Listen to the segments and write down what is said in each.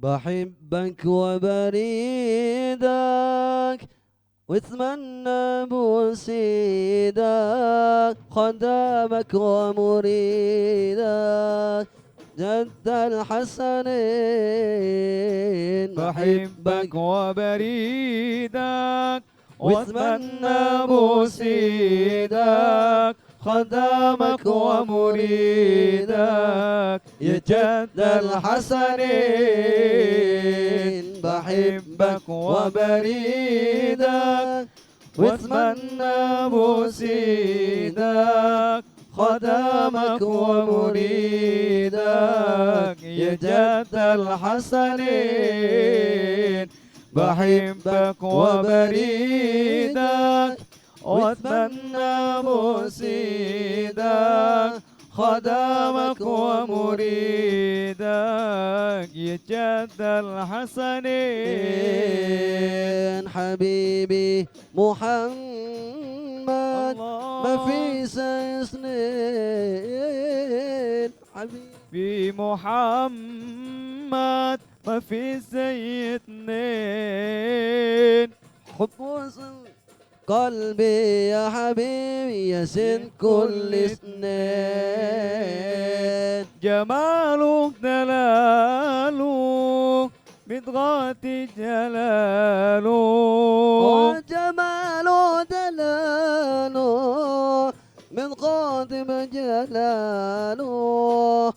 بحبك وبريدك واتمنى بوسيدك خدامك ومريدك جد الحسنين بحبك بحبك وبريدك واتمنى واتمنى بوسيدك خدامك خدامك ومريدك ومريدك يجد يجد الحسنين الحسنين بحبك بحبك وبريدك وبريدك واتمنى واتمنى بوسيدك بوسيدك خدامك خدامك ومريدك ومريدك يجد يجد الحسنين الحسنين بحبك بحبك وبريدك وبريدك واتمنى واتمنى بوسيدك بوسيدك خدامك خدامك ومريدك يجد الحسنين حبيبي محمد ما الله في سنين حبيبي في محمد ما في زي اتنين حب وصل قلبي يا حبيبي يسن كل سنين جماله دلاله بتغطي جلاله وجماله دلاله من قادم جلاله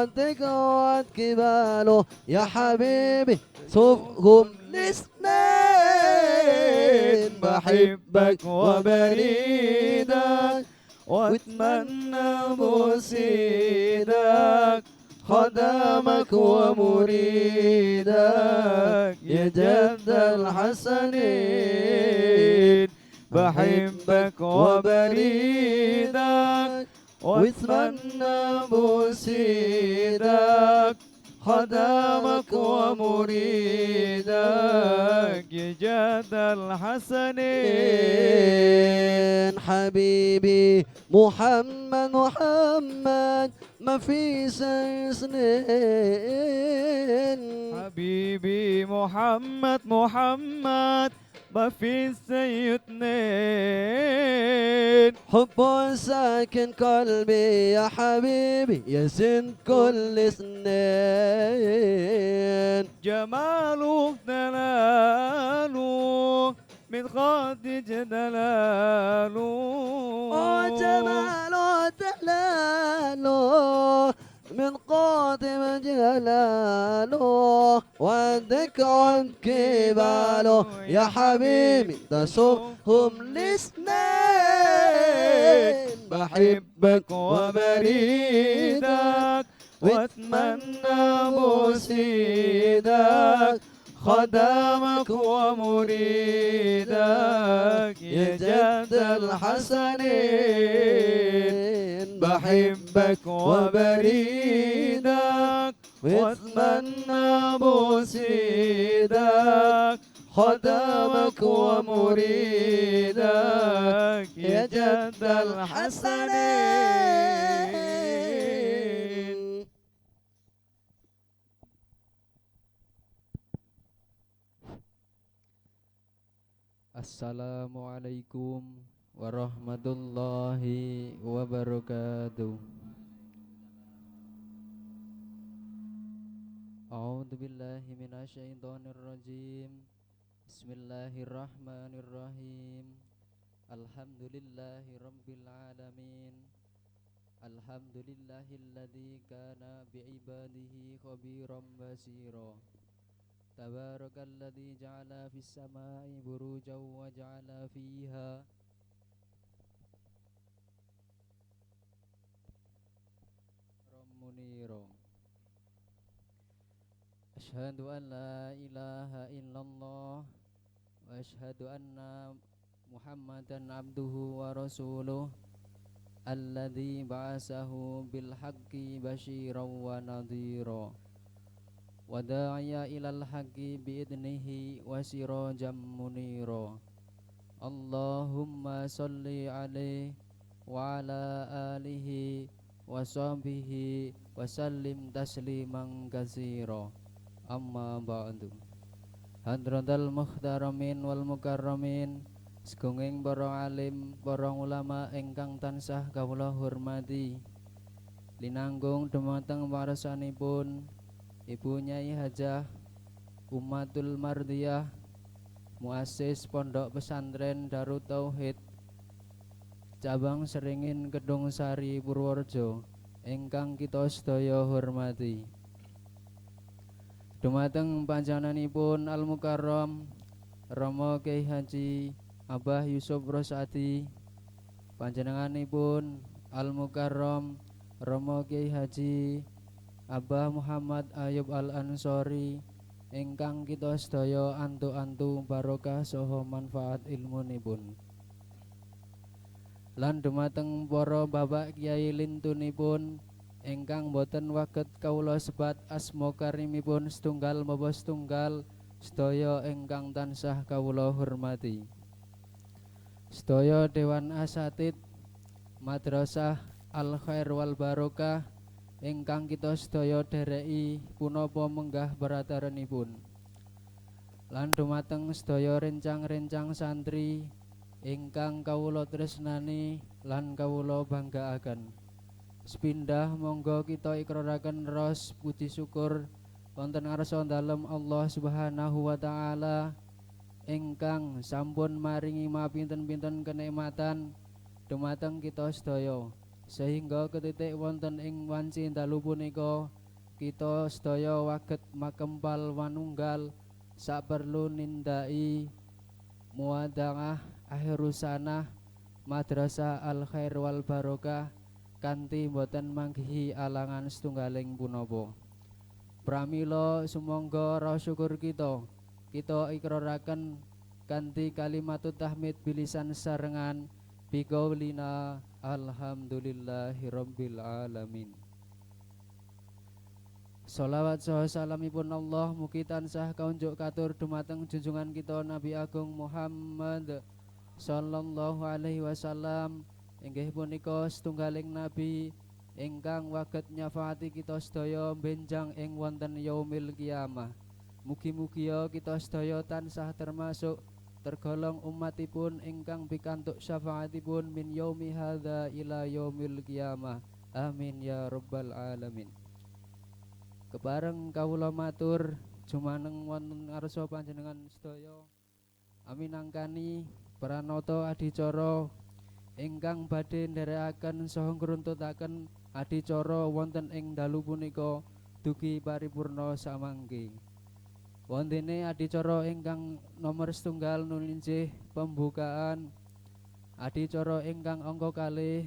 وانتك وانت كباله يا حبيبي صفهم الاثنين بحبك وبريدك واتمنى بوسيدك خدامك ومريدك يجد الحسنين بحبك وبريدك واتمنى بوسيدك خدامك خدامك ومريدك يجد الحسنين حبيبي محمد ما في سنين حبيبي محمد ما في زي اتنين حب ساكن قلبي يا حبيبي يسن كل سنين جماله دلاله من خادج دلاله وجماله دلاله من قادم جلاله وعندك عند كباله يا حبيبي تصفهم الاثنين بحبك وبريدك واتمنى بوسيدك خدامك ومريدك يجد الحسنين بحبك وبريدك واتمنى بوسيدك خدامك ومريدك يجد الحسنين. Assalamualaikum warahmatullahi wabarakatuh. A'udzu billahi minasyaitonir rajim. Bismillahirrahmanirrahim. Alhamdulillahi rabbil alamin. Alhamdulillahilladzi kana bi'ibadihi khabiran basira. Tabarakalladzi ja'ala fis samai burujan wa ja'ala fiha munira. Asyhadu an la ilaha illallah wa asyhadu anna Muhammadan abduhu wa rasuluh alladzi ba'asahu bil haqqi basyiran wa nadhira wa da'iya ilal haqqi bi'idnihi wa sirajan munira. Allahumma sholli alaihi wa ala alihi wa sahbihi wa sallim tasliman katsira. amma ba'du. Hadratal muhtaramin wal mukarramin, segunging para alim, para ulama ingkang tansah kawula hormati. Linanggung dumateng warasanipun Ibu Nyai Hajah Ummatul Mardiyah, muassis Pondok Pesantren Darut Tauhid cabang Seringin Kedung Sari Purworejo ingkang kita sedaya hormati. Dumateng panjenenganipun Al Mukarram Rama Kyai Haji Abah Yusuf Rosadi, panjenenganipun Al Mukarram Rama Kyai Haji Abah Muhammad Ayub Al Ansori ingkang kita sedaya antu-antu barokah saha manfaat ilmunipun. Lan dumateng para bapak kiai lintunipun ingkang boten waget kawula sebat asma karimipun setunggal mawa setunggal, sedaya ingkang tansah kawula hormati. Sedaya dewan asatid Madrasah Al Khair wal Barokah ingkang kita sedaya dereki punapa menggah baratarenipun. Lan dumateng sedaya rencang-rencang santri ingkang kawula tresnani lan kawula banggaaken. Sepindah monggo kita ikraraken ros puji syukur wonten ngarsa dalem Allah Subhanahu wa taala ingkang sampun maringi mapinten-pinten kenikmatan dumateng kita sedaya, sehingga ketitik wonten ing wanci dalu punika kita sedaya waget makempal manunggal saperlu nindai muwadhaah akhirusana Madrasah Al Khair wal Barokah kanthi boten manggihi alangan setunggaling punapa. Pramila sumangga rasa syukur kita ikraraken kanthi kalimatut tahmid bilisan sarengan biqaulina alhamdulillahirabbil alamin. Sholawat saha salamipun Allah mugi tansah kaunjuk katur dumateng junjungan kita Nabi Agung Muhammad sallallahu alaihi wasallam, inggih punika setunggaling nabi ingkang waget nyafaati kita sedaya benjang ing wonten yaumil qiyamah. Mugi-mugi kita sedaya tansah termasuk tergolong umatipun ingkang pikantuk syafaatipun min yaumi hadza ila yaumil qiyamah. Amin ya rabbal alamin. Kepareng kawula matur jumaneng wonten ngarsa panjenengan sedaya aminangkani pranata adicara ingkang badhe nderekaken saha ngruntutaken adicara wonten ing dalu punika dugi paripurna samangke. Wontene adicara ingkang nomor setunggal nulinjih pembukaan adicara ingkang angka kalih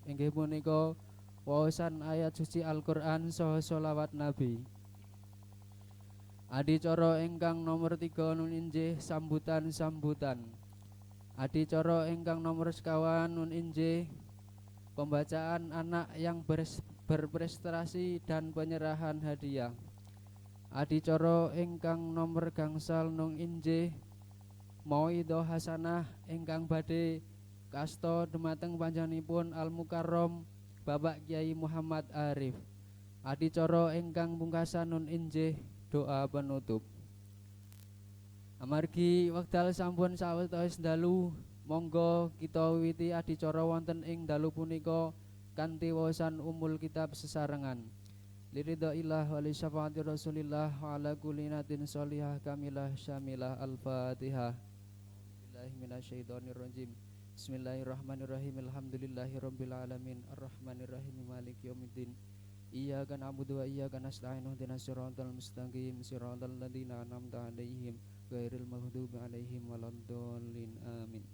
inggih punika waosan ayat suci Al-Qur'an saha sholawat Nabi. Adicara ingkang nomor 3 nulinjih sambutan-sambutan. Adicara ingkang nomor sekawan nun injih pembacaan anak yang berprestasi dan penyerahan hadiah. Adicara ingkang nomor gangsal nun injih mauidhah hasanah ingkang badhe kasta dumateng panjenenganipun Al Mukarram Bapak Kyai Muhammad Arif. Adicara ingkang pungkasan nun injih doa penutup. Amargi wekdal sampun sawetawis dalu, monggo kita wiwiti adicara wonten ing dalu punika kanthi waosan umul kitab sesarengan. Liridhaillah wa li syafaati Rasulillah wa ala kulli natin sholihah kamilah syamilah al-Fatihah. Billahi minasyaitonir rajim. Bismillahirrahmanirrahim. Alhamdulillahirabbil alamin arrahmanirrahim maliki yaumiddin. Iyyaka na'budu wa iyyaka nasta'in ihdinas siratal mustaqim siratal ladzina an'amta 'alaihim ghairil maghdubi 'alaihim waladdallin amin.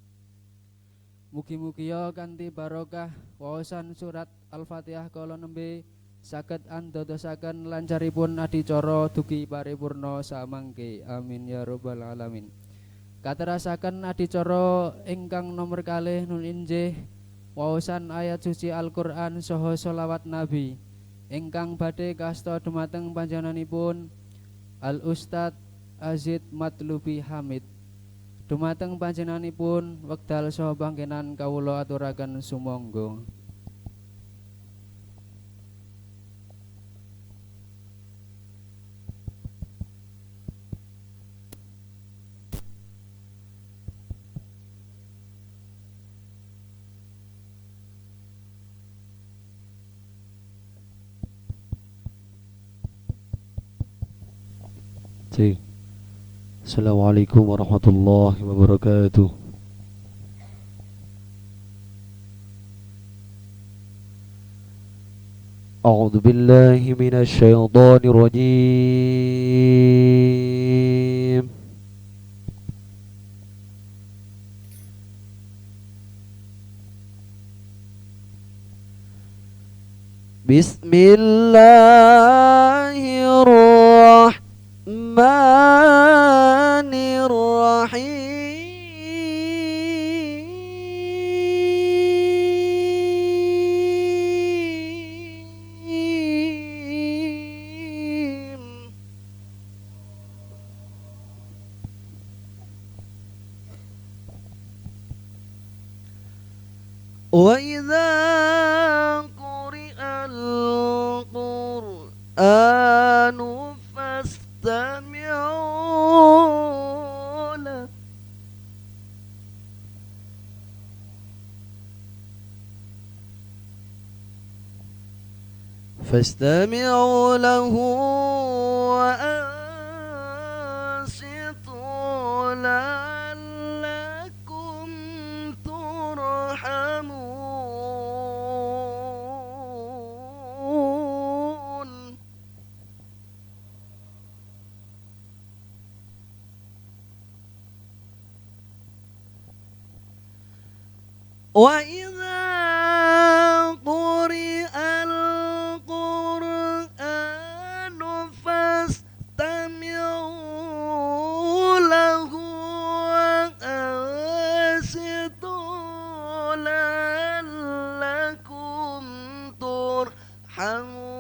Mugi-mugi kanthi barokah waosan surat Al-Fatihah kala nembe saged andadosaken lancaripun adicara dugi paripurna samangke. Amin ya rabbal alamin. Katerasaken adicara ingkang nomor kalih nun injih waosan ayat suci Al-Qur'an saha sholawat Nabi ingkang badhe kasta dumateng panjenenganipun Al Ustad Azid Matlubi Hamid. Dumateng panjenenganipun wekdal saha panggenan kawula aturaken sumangga. Cik. Assalamualaikum warahmatullahi wabarakatuh. أعوذ بالله من الشيطان الرجيم. بسم الله الرحمن الرحيم. وإذا قرئ القرآن فاستمعوا له وأنصتوا لعلكم ترحمون. وإذا قرئ القرآن فاستمعوا له وأنصتوا لعلكم ترحمون.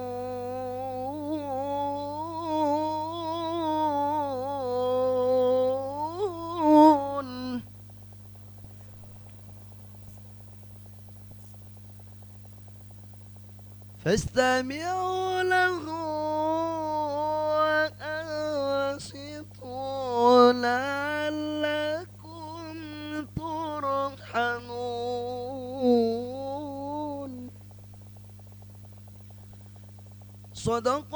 فاستمعوا له وأنصتوا لعلكم ترحمون. صدق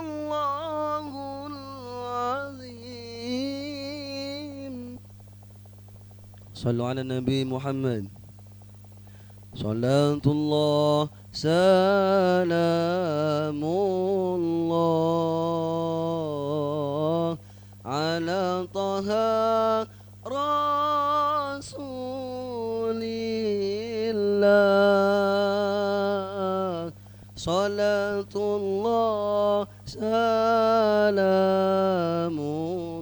الله العظيم. صلوا على النبي محمد. صلاة الله سلام الله على طه رسول الله. صلاة الله سلام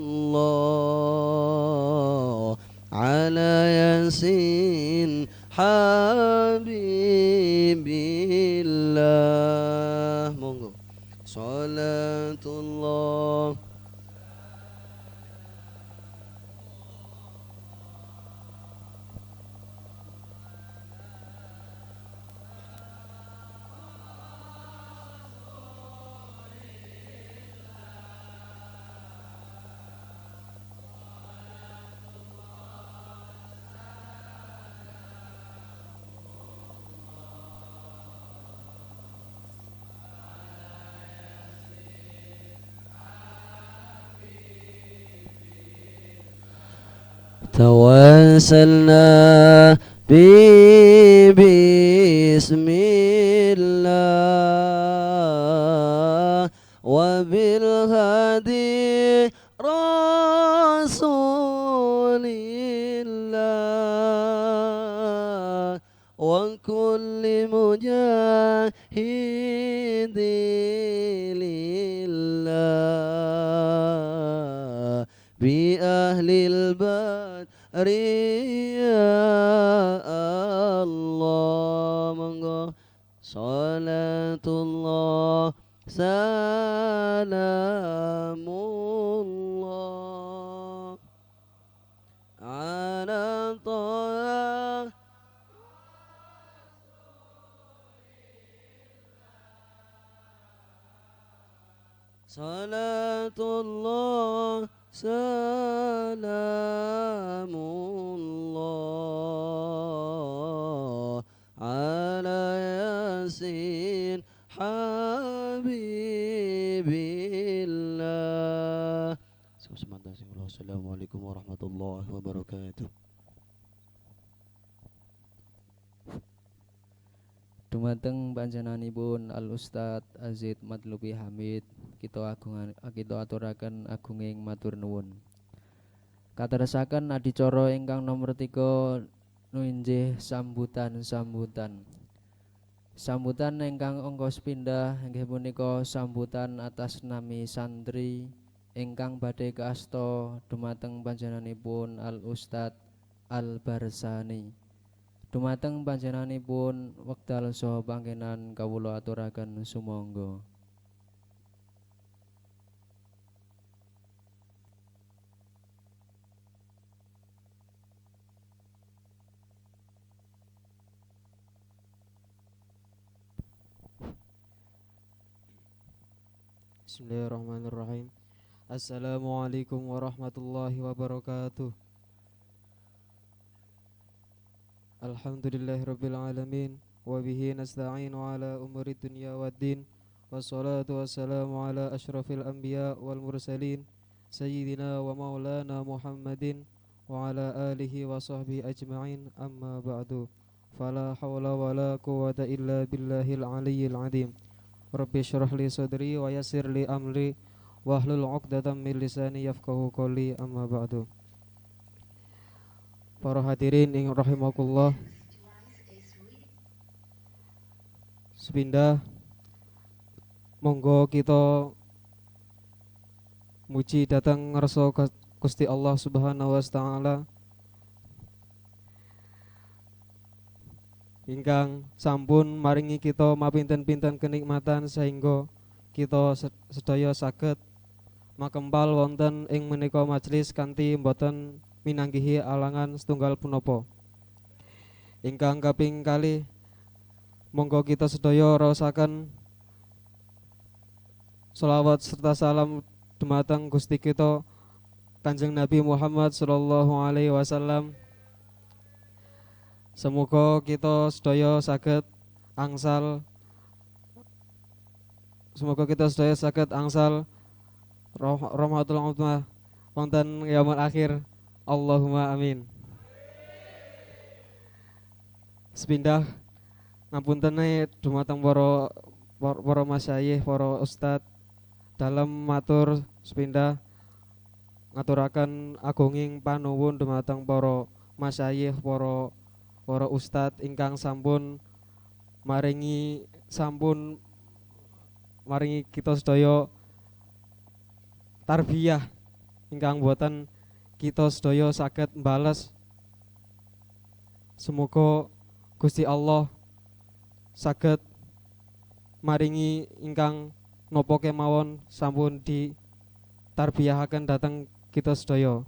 الله على ياسين Habibillah. Monggo. Salatullah. توسلنا بسم الله وبالهدي رسول الله وكل مجاهد لله بأهل البدر يا الله. Monggo. Salatullah salamullah ala taha. Salatullah salamullah ala yasin habibillah. Assalamualaikum warahmatullahi wabarakatuh. Dumateng panjenenganipun Al Ustad Azid Matlubi Hamid, kita aturaken agunging matur nuwun. Kateresaken adicara ingkang nomor 3 nunjih sambutan. Sambutan ingkang angka sepindhah inggih punika sambutan atas nami santri ingkang badhe kaasta dumateng panjenenganipun Al Ustad Al Barsani. Dumateng panjenenganipun wekdal saha panggenan kawula aturaken sumangga. Bismillahirrahmanirrahim. Assalamualaikum warahmatullahi wabarakatuh. Alhamdulillahirabbil alamin wa bihi nasta'inu ala umuri dunya waddin. Wassalatu wassalamu ala asyrafil anbiya wal mursalin sayyidina wa maulana Muhammadin wa ala alihi wa sahbihi ajma'in, amma ba'du. Fala hawla wala quwwata illa billahil aliyyil azim. Rabbi syrah li sadri wa yassir li amri wahlul 'uqdatam min lisani yafqahu qawli, amma ba'du. Para hadirin ing rahimakumullah, sepindah monggo kita muji datang ngarsa Gusti Allah Subhanahu wa taala ingkang sampun maringi kita mapinten-pinten kenikmatan sehingga kita sedaya saged makempal wonten ing menika majelis kanthi mboten minanggihi alangan setunggal punapa. Ingkang kaping kalih monggo kita sedaya raosaken selawat serta salam dumateng Gusti kita Kanjeng Nabi Muhammad sallallahu alaihi wasallam. Semoga kita sedaya saged angsal rahmatul ummah wonten yaumul akhir. Allahumma amin. Sepindah ngapuntene dumateng para masyayikh, para ustad dalam matur sepindah ngaturaken agunging panuwun dumateng para masyayikh, para ustad ingkang sampun maringi kita sedaya tarbiyah ingkang boten kita sedaya saged mbales. Semoga Gusti Allah saged maringi ingkang napa kemawon sampun ditarbiyahaken dhateng kita sedaya.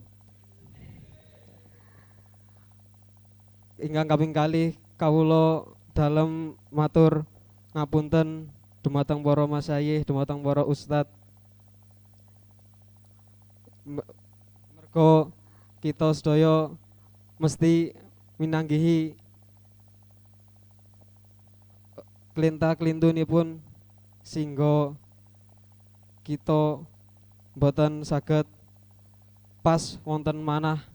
Ingkang kaping kalih kawula dalem matur ngapunten dumateng para masyayikh, dumateng para ustad. Mergo kita sedaya mesti minanggihi klinta-klintunipun sehingga kita boten saged pas wonten manah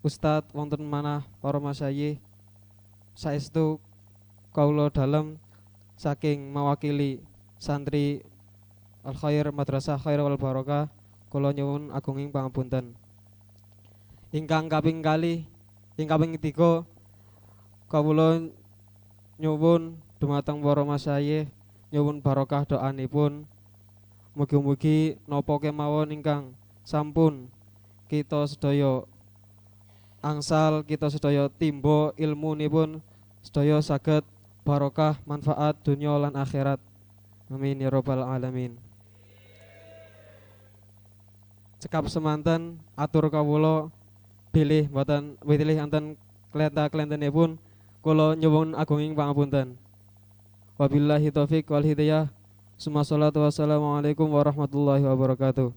ustad, wonten manah para masyayikh. Saestu kawula dalem saking mewakili santri Al Khair Madrasah Khair wal Barokah kula nyuwun agunging pangapunten. Ingkang kaping 3 kawula nyuwun dumateng para masyayikh nyuwun barokah doanipun. Mugi-mugi napa kemawon ingkang sampun kita sedaya angsal, kita sedaya timba ilmunipun sedaya saged barokah manfaat dunya lan akhirat. Amin ya rabbal alamin. Cekap semanten atur kawula bilih mboten enten klenta-klentenipun kula nyuwun agunging pangapunten. Wabillahi taufik wal hidayah. Summa sholatu wassalamualaikum warahmatullahi wabarakatuh.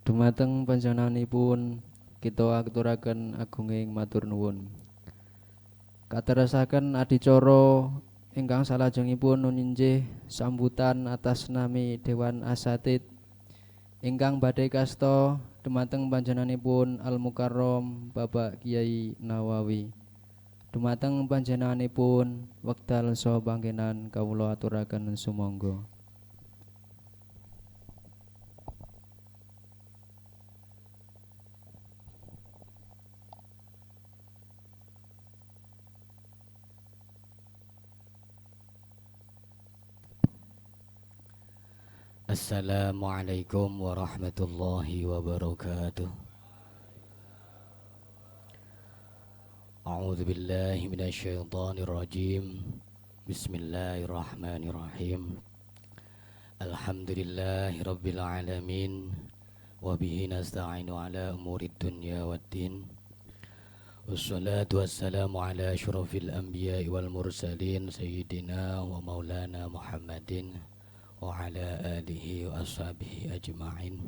Dumateng panjenenganipun kita aturaken agunging matur nuwun. Kateresaken adicara ingkang salajengipun nuninjih sambutan atas nami Dewan Asatid ingkang badhe kasta dumateng panjenenganipun Al Mukarrom Bapak Kiai Nawawi. Dumateng panjenenganipun wekdal saha panggenan kawula aturaken sumangga. Assalamualaikum warahmatullahi wabarakatuh. A'udzu billahi minasyaitonir rajim. Bismillahirrahmanirrahim. Alhamdulillahi rabbil alamin wa bihi nasta'inu ala umurid dunya waddin. Wassalatu wassalamu ala asyrafil anbiya'i wal mursalin sayyidina wa maulana Muhammadin wa ala alihi wa ashabihi ajma'in.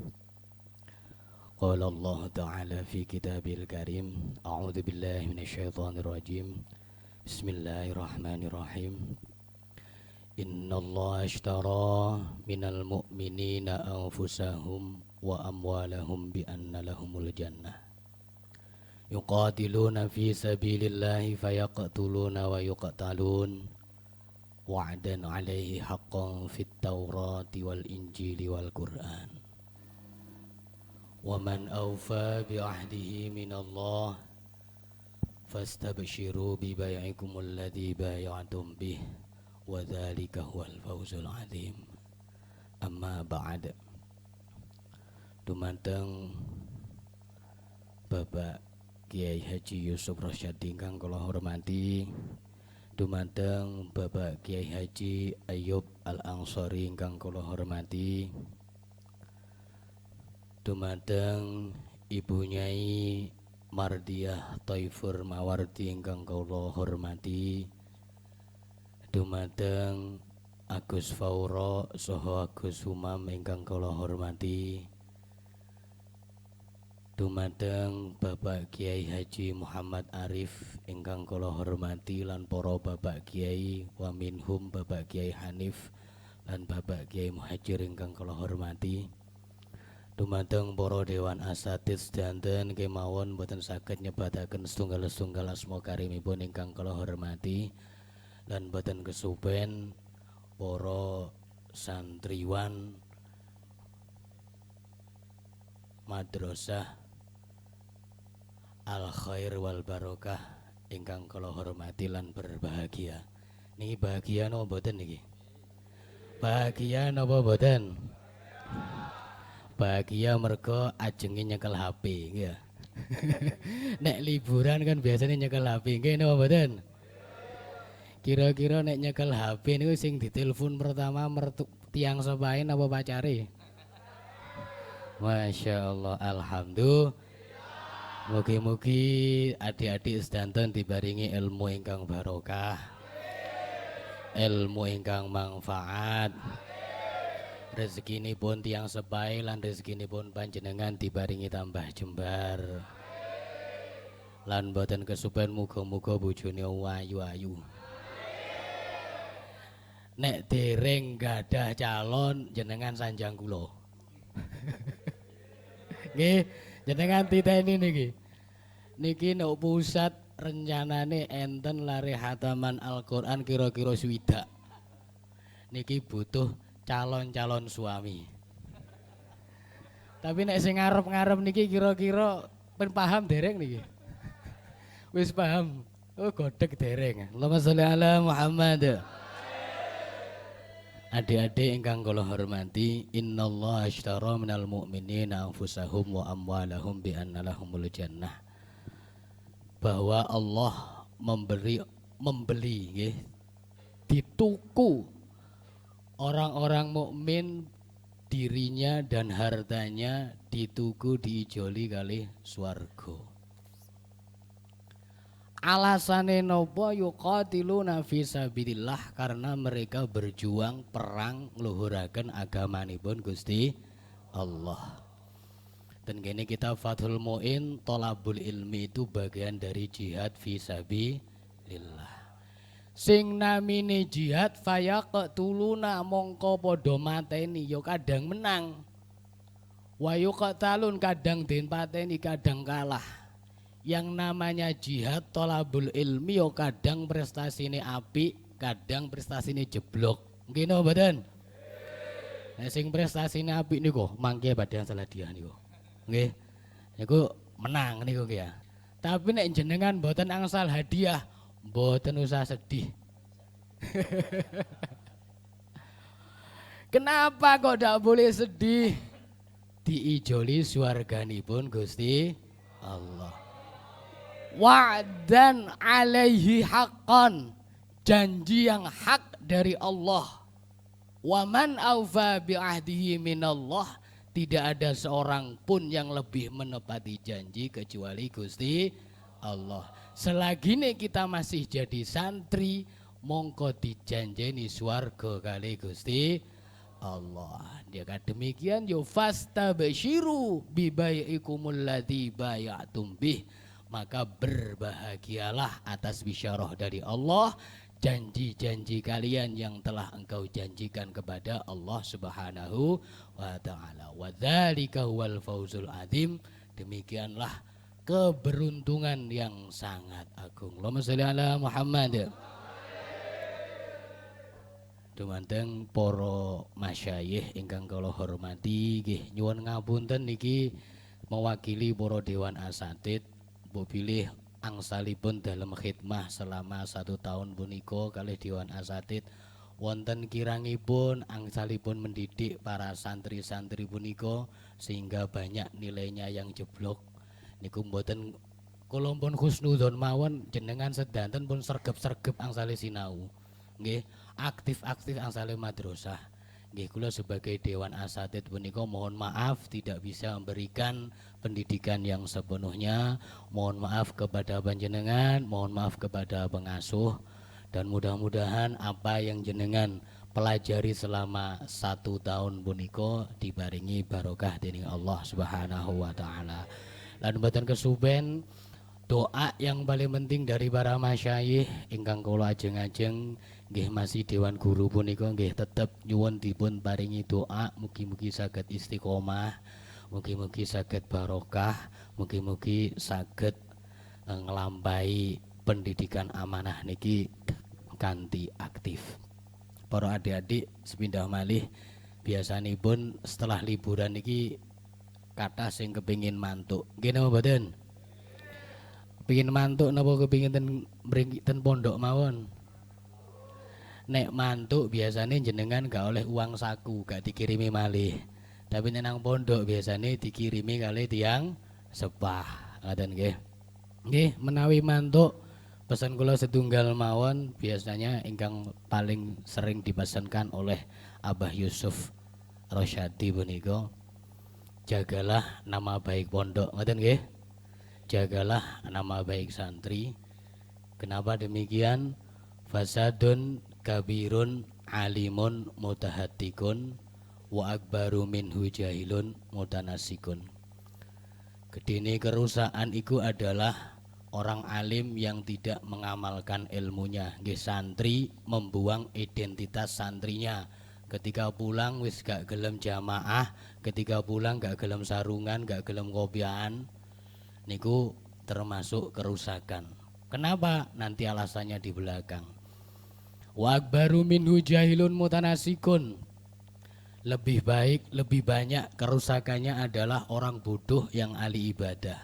Qala Allah Ta'ala fi kitabil karim. A'udzu billahi minasyaitonir rajim. Bismillahirrahmanirrahim. Inna Allah ashtara minal mu'minina anfusahum wa amwalahum bi anna lahumul jannah. Yuqatiluna fi sabilillahi fayaqtuluna wa yuqtalun. Wa'dan alaihi haqqan fit Taurati wal Injili wal Qur'an. Wa man awfa bi ahdihi minallah fastabshiru bi bai'ikum alladhi bay'atum bih wa dzalika huwal fawzul 'adzim. Amma ba'd. Dumateng Bapak Kiai Haji Yusuf Rasyad ingkang kula hormati, dumateng Bapak Kiai Haji Ayub Al-Ansori ingkang kula hormati, dumateng Ibu Nyai Mardiah Taifur Mawardi ingkang kula hormati, dumateng Agus Fauro saha Agus Humam ingkang kula hormati, dumateng Bapak Kiai Haji Muhammad Arif ingkang kula hormati lan para Bapak Kiai wa minhum Bapak Kiai Hanif lan Bapak Kiai Muhajir ingkang kula hormati, dumateng para Dewan Asatid sedanten kemawon boten saged nyebataken setunggal-setunggal asma karimipun ingkang kula hormati lan boten kesupen para santriwan Madrasah Al Khair wal Barokah ingkang kula hormati lan berbahagia. Niki bahagia napa mboten niki? Bahagia napa mboten? Bahagia mergo ajenge nyekel HP nggih ya. Nek liburan kan biasanya nyekel HP nggih napa mboten? Kira-kira nek nyekel HP niku sing ditelepon pertama tiang sepahe napa pacare? Masya Allah, alhamdulillah. Mugi-mugi adik-adik sedanten dibaringi ilmu ingkang barokah, ilmu ingkang manfaat, rezekinipun tiang sepahe lan rezekinipun panjenengan dibaringi tambah jembar, lan boten kesupen muga-muga bojone ayu-ayu. Nek dereng gadah calon jenengan sanjang kula. Nggih, jenengan titeni niki. Niki nek pusat rencanane enten lare hataman Al-Qur'an kira-kira swidak. Niki butuh calon-calon suami. Tapi nek sing ngarep-ngarep niki kira-kira pen paham dereng niki. Wis paham. Oh godhek dereng. Allahumma sholli ala Muhammad. Adik-adik ingkang kula hormati, innallaha ashtara minal mu'minina anfusahum wa amwalahum bi anna lahumul jannah. Bahwa Allah membeli nggih, dituku orang-orang mukmin dirinya dan hartanya dituku diijoli kali swarga. Alasane napa yuqatiluna fi sabilillah, karena mereka berjuang perang ngluhuraken agamanipun Gusti Allah. Dan gini kita Fathul Mu'in tolabul ilmi itu bagian dari jihad fi sabilillah. Sing namine jihad fayaqtuluna mongko padha mateni ya kadang menang. Wa yuqtalun kadang den pateni kadang kalah. Yang namanya jihad tolabul ilmi ya kadang prestasine apik, kadang prestasine jeblok. Nggih napa mboten? Nah, sing prestasine apik niku mangke badhe salah dia niku. Nggih. Niku menang niku ya. Tapi nek jenengan mboten angsal hadiah, mboten usah sedih. Kenapa kok ndak boleh sedih? Diijoli swarganipun Gusti Allah. Wa'dan alaihi haqqan, janji yang hak dari Allah. Wa man aufa bi ahdihi minallah, tidak ada seorang pun yang lebih menepati janji kecuali Gusti Allah. Selagi ini kita masih jadi santri, mongko dijanjeni swarga kali Gusti Allah. Dia kata demikian, yo fastabsyiru bi bai'ikumul ladzi bay'atum bih, maka berbahagialah atas bisyarah dari Allah, janji-janji kalian yang telah engkau janjikan kepada Allah Subhanahu wa taala. Wa dzalika huwal fauzul adzim, demikianlah keberuntungan yang sangat agung. Allahumma sholli ala Muhammad. Dumateng para masyayikh ingkang kula hormati, nggih nyuwun ngapunten niki mewakili para dewan asatid mbok pilih angsalipun dalam khidmah selama 1 tahun punika kalih dewan asatid wonten kirangipun angsalipun mendidik para santri-santri punika sehingga banyak nilainya yang jeblok. Niku mboten kula pun husnudzon mawon, jenengan sedanten pun sregep-sregep angsale sinau. Nggih, aktif-aktif angsale madrasah. Nggih, kula sebagai dewan asatid punika mohon maaf tidak bisa memberikan pendidikan yang sepenuhnya. Mohon maaf kepada panjenengan, mohon maaf kepada pengasuh, dan mudah-mudahan apa yang jenengan pelajari selama 1 tahun punika dibaringi barokah dening Allah Subhanahu wa taala. Lan mboten kesuben doa yang paling penting dari para masyayikh ingkang kula ajeng-ajeng nggih masih dewan guru punika nggih tetep nyuwun dipun paringi doa mugi-mugi saged istiqomah, mugi-mugi saged barokah, mugi-mugi saged nglampahi pendidikan amanah niki kanthi aktif. Para adik-adik sepindah malih biasanipun setelah liburan niki kathah sing kepingin mantuk. Nggih napa mboten? Pengin mantuk napa kepingin ten pondok mawon? Nek mantuk biasanya jenengan gak oleh uang saku, gak dikirimi malih. Tapi nek nang pondok biasanya dikirimi kali tiang sepah. Ngaten nggih. Nggih, menawi mantuk pesan kula setunggal mawon biasanya ingkang paling sering dipesankan oleh Abah Yusuf Rosyadi punika. Jagalah nama baik pondok, ngaten nggih. Jagalah nama baik santri. Kenapa demikian? Fasadun kabirun alimun mutahatikun wa akbaru minhu jahilun mutanasikun. Gedene kerusakan iku adalah orang alim yang tidak mengamalkan ilmunya. Nggih, santri membuang identitas santrinya. Ketika pulang wis gak gelem jamaah, ketika pulang gak gelem sarungan, gak gelem kopian, niku termasuk kerusakan. Kenapa? Nanti alasannya di belakang. Wa akbaru minhu jahilun mutanasikun. Lebih baik, lebih banyak kerusakannya adalah orang bodoh yang ahli ibadah.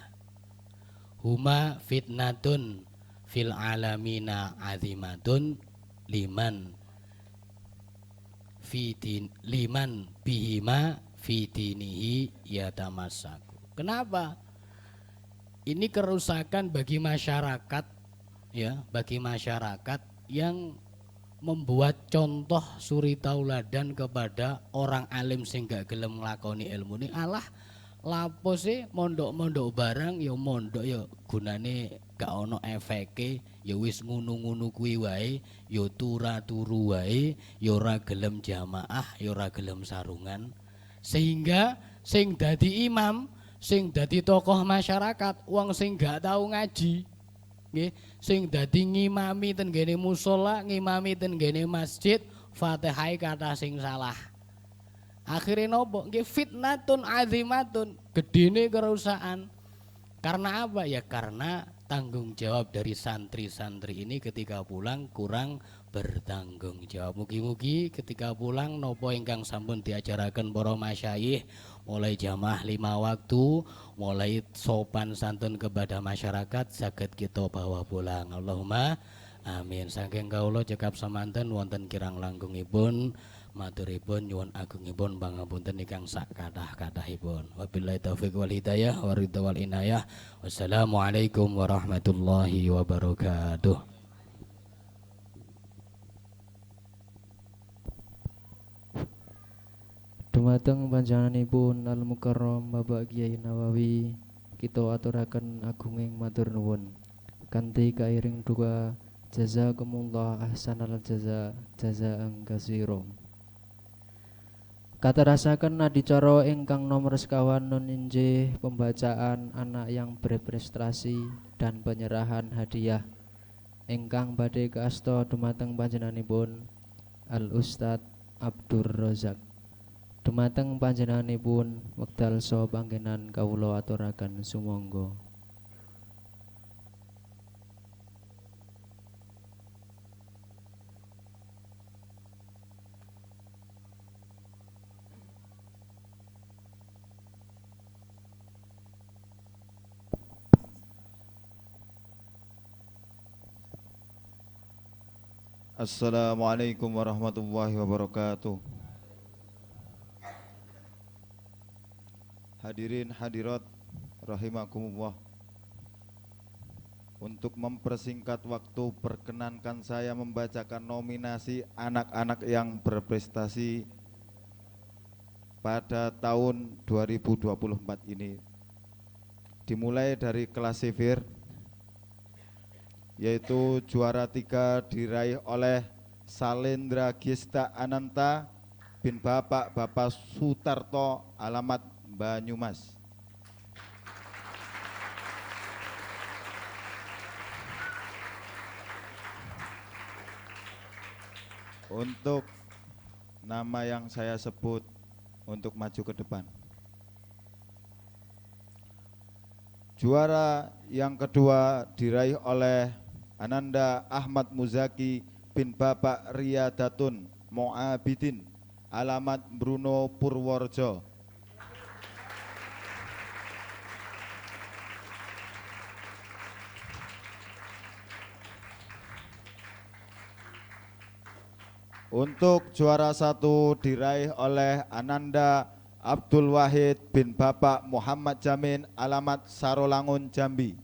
Huma fitnatun fil alamina azimatun liman bihima fitinihi yatamassaku. Kenapa? Ini kerusakan bagi masyarakat, ya, bagi masyarakat yang membuat contoh suri tauladan kepada orang alim sing gak gelem nglakoni ilmu ini. Alah lapo sih mondok-mondok barang ya mondok ya gunane gak ono efeke, ya wis ngunu-ngunu kuwi wae, ya turu wae, ya ora gelem jamaah, ya ora gelem sarungan. Sehingga sing dadi imam, sing dadi tokoh masyarakat, wong sing gak tahu ngaji, nggih, sing dadi ngimami ten gene musala, ngimami ten gene masjid, Fatihah kathah sing salah. Akhire nopo? Nggih fitnatun azimatun, gedene kerusakan. Karena apa? Ya karena tanggung jawab dari santri-santri ini ketika pulang kurang bertanggung jawab. Mugi-mugi ketika pulang nopo ingkang sampun diajaraken para masyayikh mulai jamaah 5 waktu, mulai sopan santun kepada masyarakat saged kita bawa pulang. Allahumma amin. Saking kawula cekap samanten wonten kirang langgungipun maturipun nyuwun agungipun pangapunten ingkang sak kathah-kathahipun. Wabillahi taufiq wal hidayah wa ridha wal inayah. Wassalamualaikum warahmatullahi wabarakatuh. Dumateng panjenenganipun Al Mukarram Bapak Kiai Nawawi kita aturaken agunging matur nuwun kanthi kairing duka jazakumullah ahsanal jazaa'an katsira. Katerasaken adicara ingkang nomor sekawan nun injih pembacaan anak yang berprestasi dan penyerahan hadiah ingkang badhe kaasta dumateng panjenenganipun Al Ustadz Abdur Razak. Dumateng panjenenganipun wekdal saha panggenan kawula aturaken sumangga. Assalamualaikum warahmatullahi wabarakatuh. Hadirin hadirat rahimakumullah. Untuk mempersingkat waktu, perkenankan saya membacakan nominasi anak-anak yang berprestasi pada tahun 2024 ini. Dimulai dari kelas sivir, yaitu juara 3 diraih oleh Salendra Gista Ananta bin Bapak Sutarto, alamat Banyumas. Untuk nama yang saya sebut untuk maju ke depan. Juara yang kedua diraih oleh Ananda Ahmad Muzaki bin Bapak Riyadatun Mo'abidin, alamat Bruno Purworejo. Untuk juara 1 diraih oleh Ananda Abdul Wahid bin Bapak Muhammad Jamin, alamat Sarolangun, Jambi.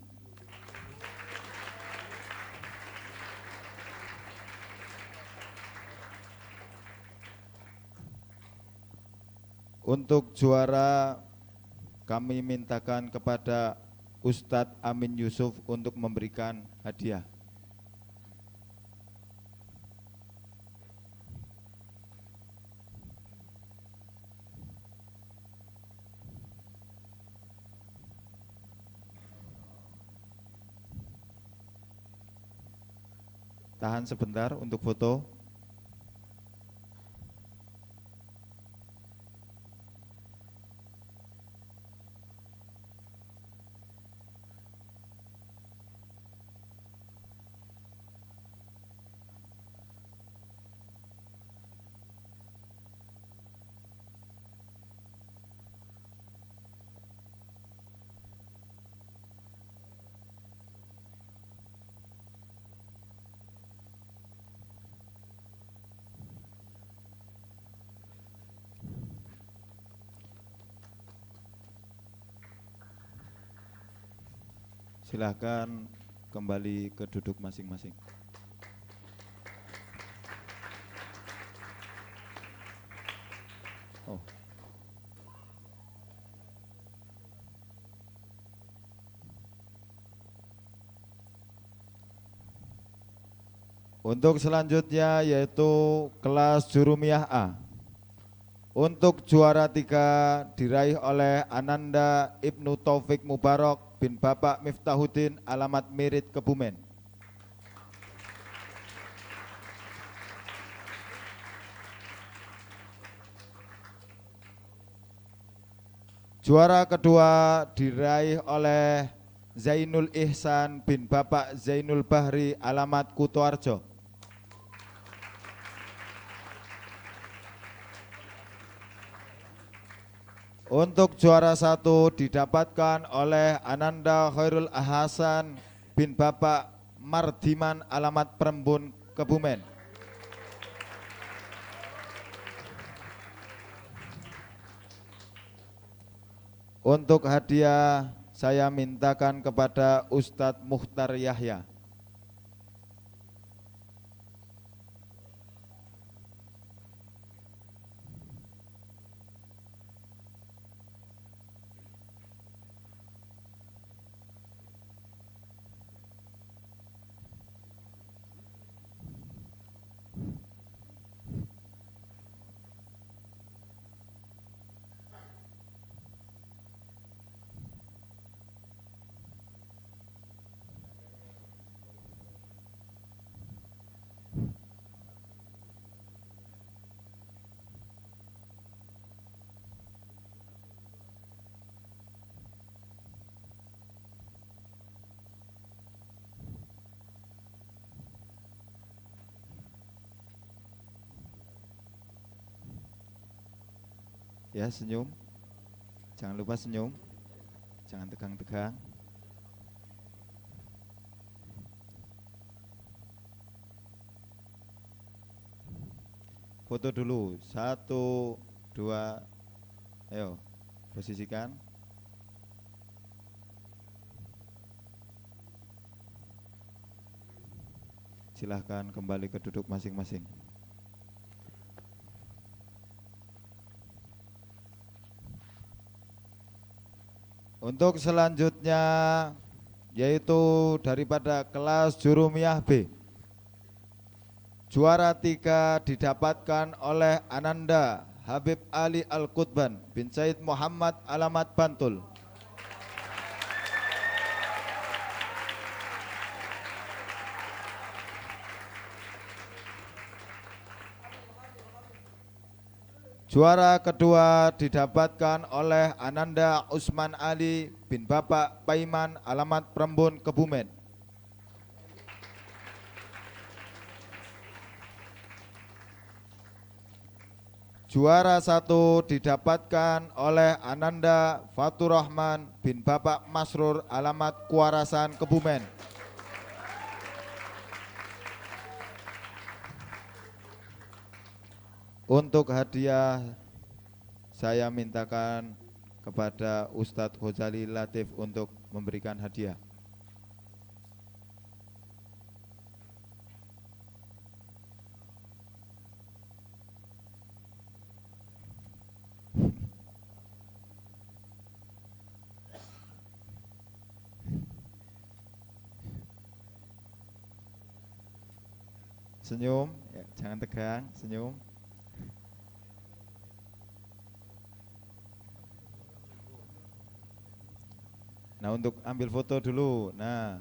Untuk juara kami mintakan kepada Ustadz Amin Yusuf untuk memberikan hadiah. Tahan sebentar untuk foto. Silakan kembali ke duduk masing-masing. Oh. Untuk selanjutnya yaitu kelas Jurumiyah A. Untuk juara 3 diraih oleh Ananda Ibnu Taufik Mubarak bin Bapak Miftahuddin alamat Mirit Kebumen. Juara kedua diraih oleh Zainul Ihsan bin Bapak Zainul Bahri alamat Kutoarjo. Untuk juara satu didapatkan oleh Ananda Khairul Hasan bin Bapak Mardiman alamat Perembun Kebumen. Untuk hadiah saya mintakan kepada Ustadz Mukhtar Yahya. Ya, senyum. Jangan lupa senyum. Jangan tegang-tegang. Foto dulu. 1, 2. Ayo, posisikan. Silahkan kembali ke duduk masing-masing. Untuk selanjutnya yaitu daripada kelas Jurumiyah B. Juara 3 didapatkan oleh Ananda Habib Ali Al-Qutban bin Said Muhammad alamat Bantul. Juara kedua didapatkan oleh Ananda Usman Ali bin Bapak Paiman alamat Perembun Kebumen. Juara 1 didapatkan oleh Ananda Fatur Rahman bin Bapak Masrur alamat Kuarasan Kebumen. Untuk hadiah saya mintakan kepada Ustadz Ghazali Latif untuk memberikan hadiah. Senyum, ya, jangan tegang, senyum. Nah, untuk ambil foto dulu. Nah,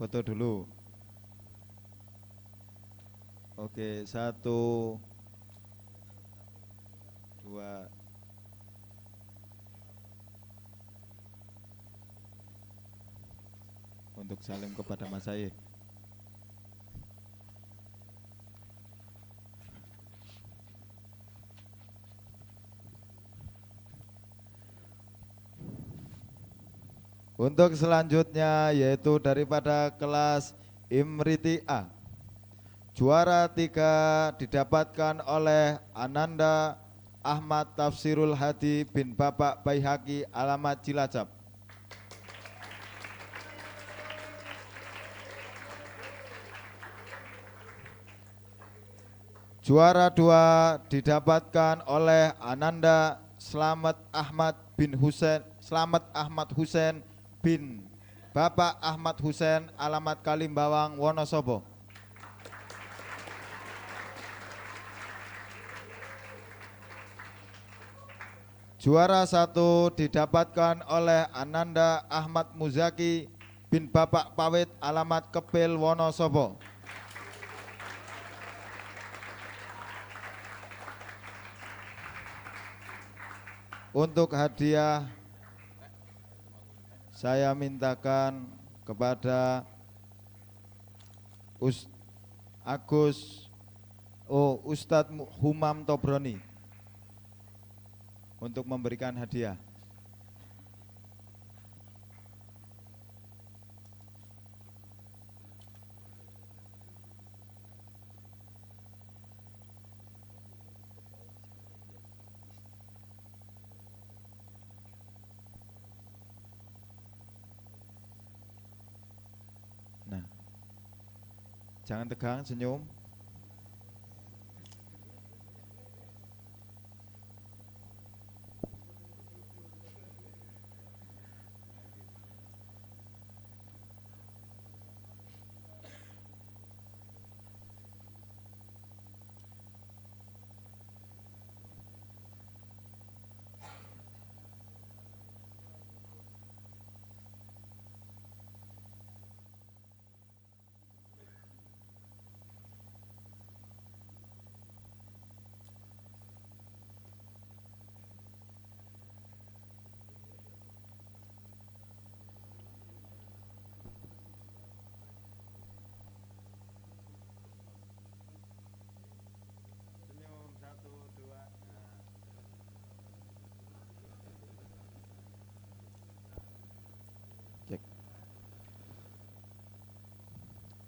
foto dulu. Oke, 1, 2. Untuk salim kepada Mas Said. Untuk selanjutnya yaitu daripada kelas Imriti A. Juara 3 didapatkan oleh Ananda Ahmad Tafsirul Hadi bin Bapak Baihaqi alamat Cilacap. Juara 2 didapatkan oleh Ananda Slamet Ahmad Husain bin Bapak Ahmad Husain alamat Kalimbawang Wonosobo. Juara 1 didapatkan oleh Ananda Ahmad Muzaki bin Bapak Pawit alamat Kepil Wonosobo. Untuk hadiah saya mintakan kepada Ustadz Humam Tobroni untuk memberikan hadiah. Nah, jangan tegang, senyum.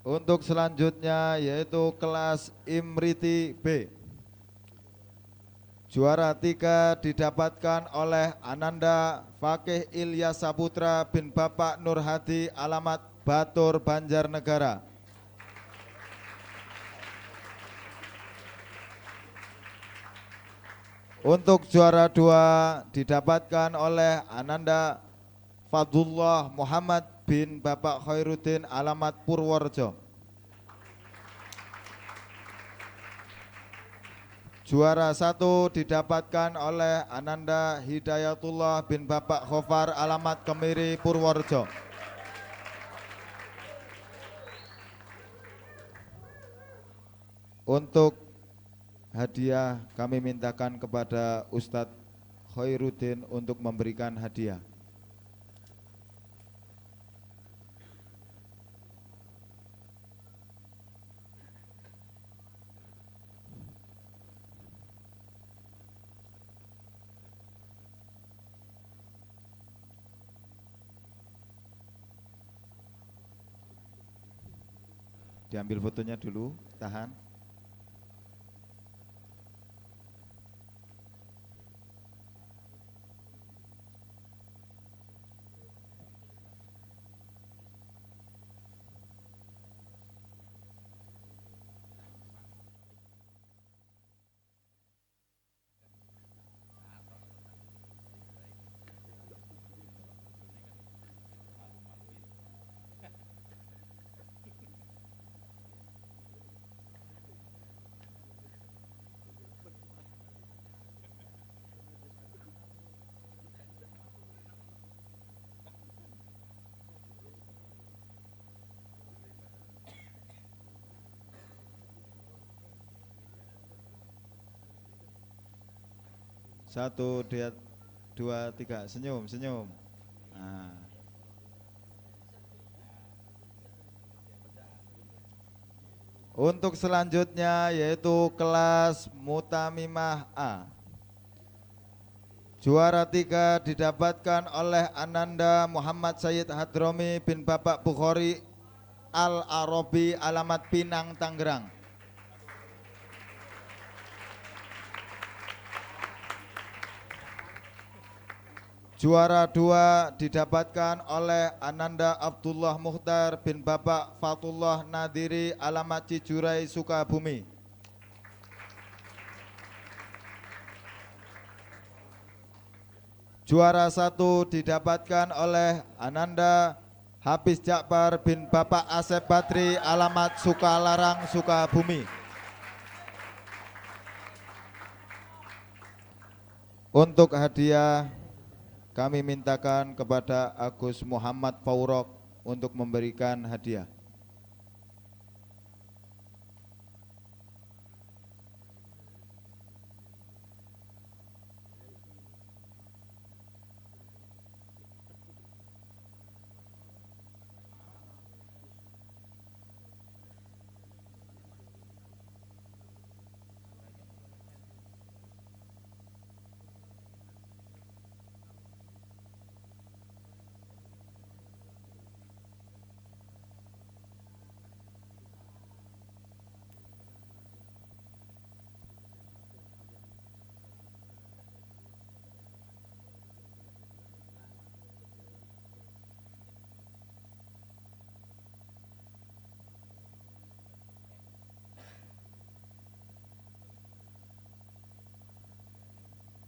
Untuk selanjutnya yaitu kelas Imriti B. Juara 3 didapatkan oleh Ananda Fakih Ilyas Saputra bin Bapak Nur Hadi alamat Batur Banjarnegara. Untuk juara 2 didapatkan oleh Ananda Fadullah Muhammad bin Bapak Khairuddin alamat Purworejo. Juara 1 didapatkan oleh Ananda Hidayatullah bin Bapak Khofar alamat Kemiri Purworejo. Untuk hadiah kami mintakan kepada Ustadz Khairuddin untuk memberikan hadiah. Diambil fotonya dulu, tahan. Satu, dua, tiga, senyum, senyum. Nah. Untuk selanjutnya yaitu kelas Mutamimah A. Juara 3 didapatkan oleh Ananda Muhammad Sayyid Hadromi bin Bapak Bukhari Al-Arabi alamat Pinang, Tangerang. Juara 2 didapatkan oleh Ananda Abdullah Mukhtar bin Bapak Fatullah Nadiri alamat Cijurai Sukabumi. Juara 1 didapatkan oleh Ananda Hafiz Jakbar bin Bapak Asep Badri alamat Sukalarang Sukabumi. Untuk hadiah kami mintakan kepada Agus Muhammad Faurok untuk memberikan hadiah.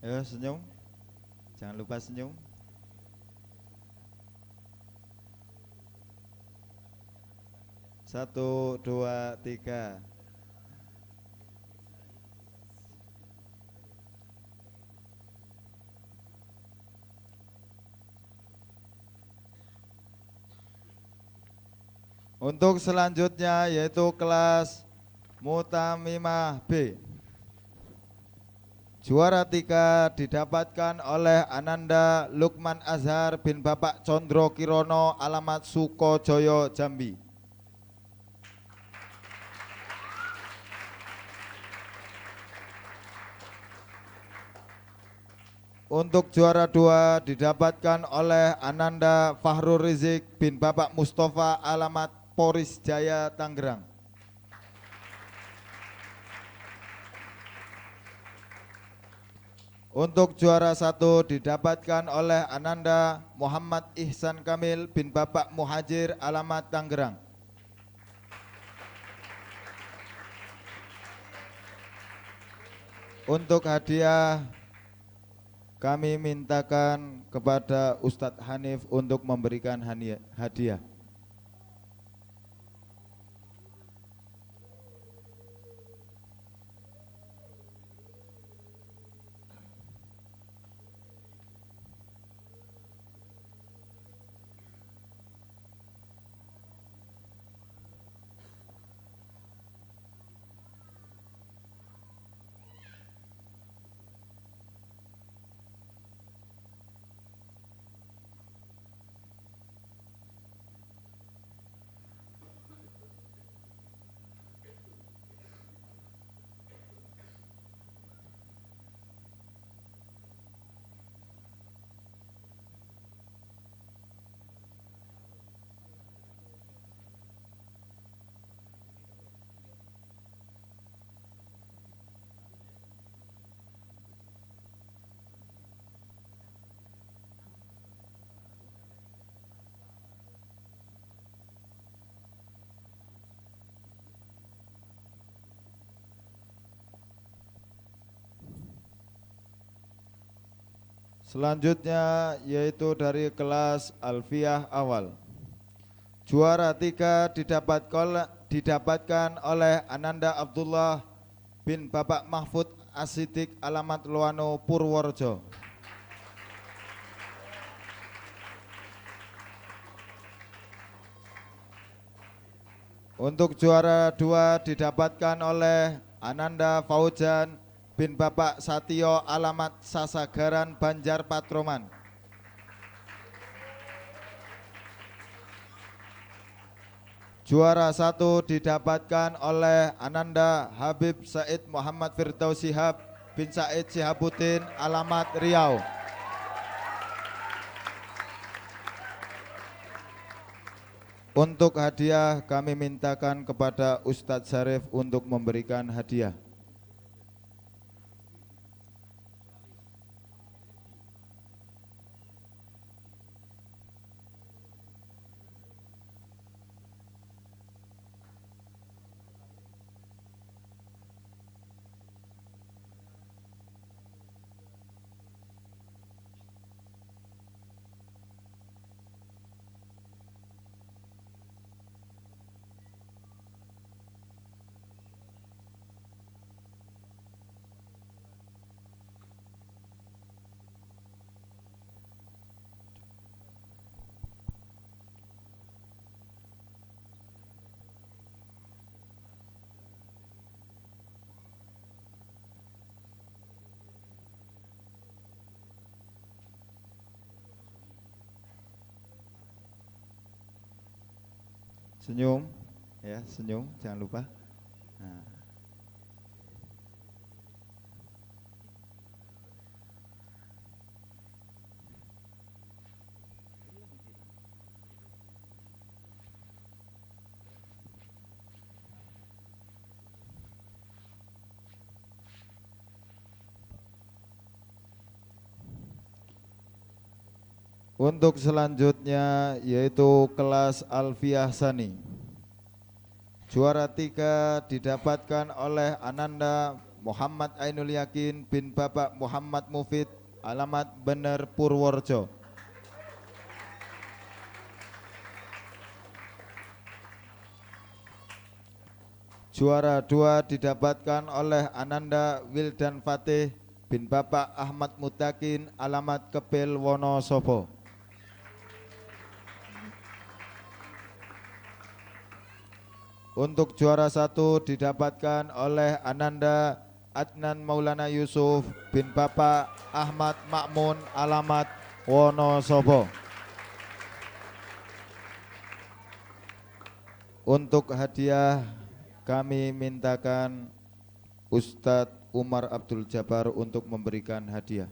Ayo senyum, jangan lupa senyum. Satu, dua, tiga. Untuk selanjutnya yaitu kelas Mutamimah B. Juara 3 didapatkan oleh Ananda Lukman Azhar bin Bapak Condro Kirono alamat Sukojoyo Jambi. Untuk juara 2 didapatkan oleh Ananda Fahrul Rizik bin Bapak Mustafa alamat Poris Jaya Tangerang. Untuk juara 1 didapatkan oleh Ananda Muhammad Ihsan Kamil bin Bapak Muhajir alamat Tangerang. Untuk hadiah kami mintakan kepada Ustadz Hanif untuk memberikan hadiah. Selanjutnya yaitu dari kelas Alfiyah Awal. Juara 3 didapatkan oleh Ananda Abdullah bin Bapak Mahfud Asidik alamat Loano Purworejo. Untuk juara 2 didapatkan oleh Ananda Fauzan bin Bapak Satio alamat Sasagaran Banjar Patroman. Juara 1 didapatkan oleh Ananda Habib Said Muhammad Firdaus Shihab bin Said Shihabuddin alamat Riau. Untuk hadiah kami mintakan kepada Ustadz Syarif untuk memberikan hadiah. Senyum, ya senyum, jangan lupa. Nah. Untuk selanjutnya yaitu kelas Alfiah Sani. Juara 3 didapatkan oleh Ananda Muhammad Ainul Yakin bin Bapak Muhammad Mufid, alamat Bener Purworejo. Juara 2 didapatkan oleh Ananda Wildan Fatih bin Bapak Ahmad Mutakin, alamat Kepil Wonosobo. Untuk juara 1 didapatkan oleh Ananda Adnan Maulana Yusuf bin Bapak Ahmad Makmun, alamat Wonosobo. Untuk hadiah kami mintakan Ustadz Umar Abdul Jabbar untuk memberikan hadiah.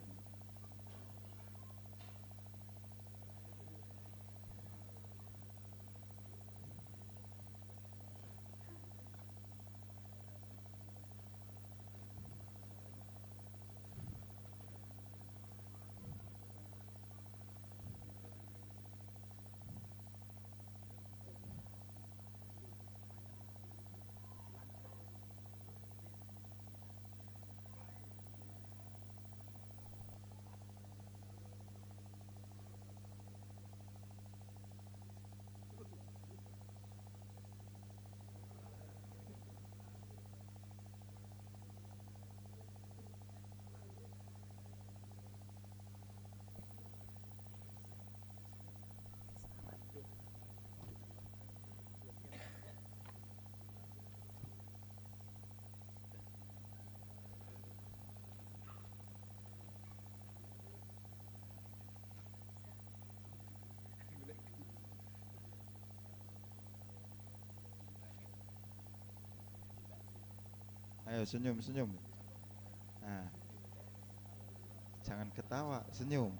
Ayo senyum, senyum. Nah, jangan ketawa, senyum.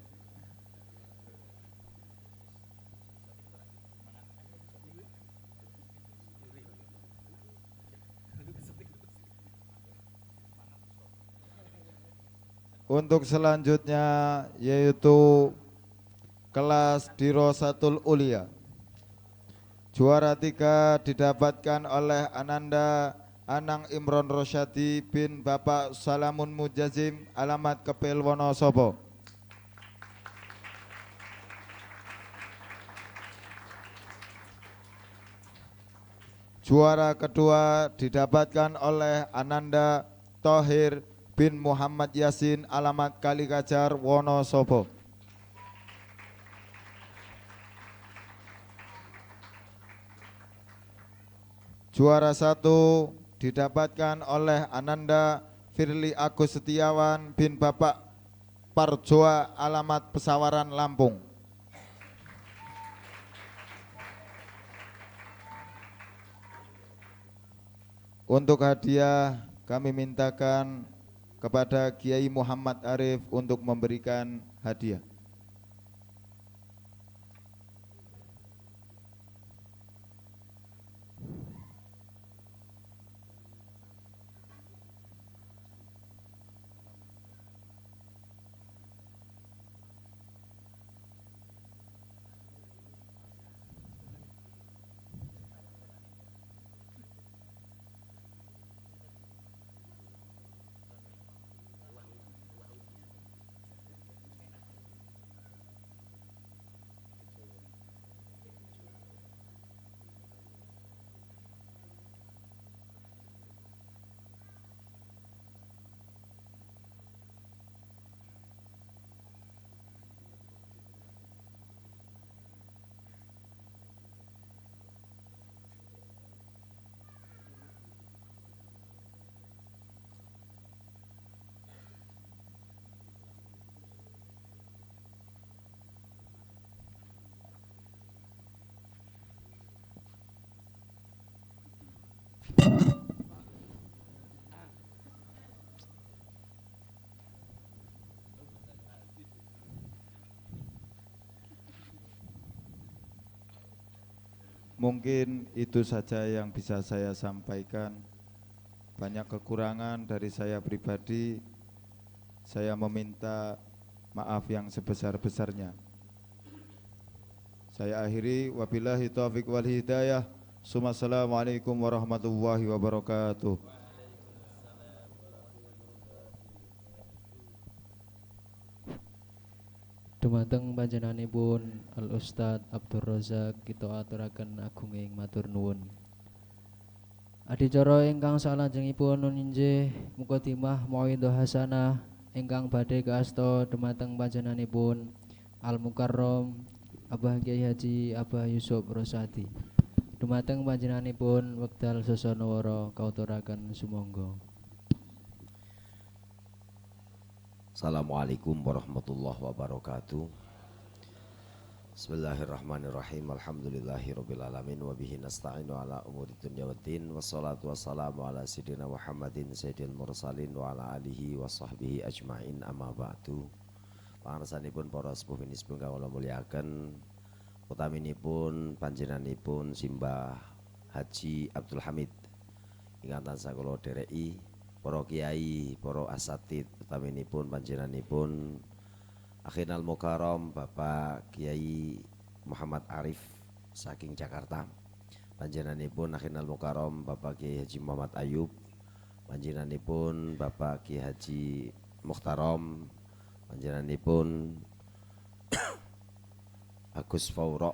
Untuk selanjutnya yaitu kelas Dirosatul Ulia. Juara 3 didapatkan oleh Ananda Anang Imron Rosyadi bin Bapak Salamun Mujazim, alamat Kepil Wonosobo. Juara kedua didapatkan oleh Ananda Tohir bin Muhammad Yasin, alamat Kalikajar Wonosobo. Juara 1 didapatkan oleh Ananda Firly Agus Setiawan bin Bapak Parjoa, alamat Pesawaran Lampung. Untuk hadiah kami mintakan kepada Kiai Muhammad Arif untuk memberikan hadiah. Mungkin itu saja yang bisa saya sampaikan. Banyak kekurangan dari saya pribadi. Saya meminta maaf yang sebesar-besarnya. Saya akhiri, wabillahi taufiq wal hidayah. Assalamualaikum warahmatullahi wabarakatuh. Dumateng panjenenganipun Al Ustad Abdur Razak kita aturaken agunging matur nuwun. Adicara ingkang salajengipun injih mukadimah mauidhah hasanah ingkang badhe kaasta dumateng panjenenganipun Al Mukarram Abah Kyai Haji Abah Yusuf Rosadi. Dumateng panjenenganipun wekdal sasana wara kauturaken sumangga. Assalamualaikum warahmatullahi wabarakatuh. Bismillahirrahmanirrahim. Alhamdulillahirabbil alamin wa bihi nasta'inu ala umuri dunya waddin. Wassalatu wassalamu ala sayyidina Muhammadin sayyidil mursalin wa ala alihi wa sahbihi ajmain, amma ba'du. Pangarsanipun para sepuh sepuh kawula muliaken, utaminipun panjenenganipun Simbah Haji Abdul Hamid ingkang tansah kula dhereki, para kiai, para asatid, utaminipun panjenenganipun Akhinal Mukarram Bapak Kiai Muhammad Arif saking Jakarta, panjenenganipun Akhinal Mukarram Bapak Kiai Haji Muhammad Ayub, panjenenganipun Bapak Kiai Haji Mukhtarom, panjenenganipun Agus Faurok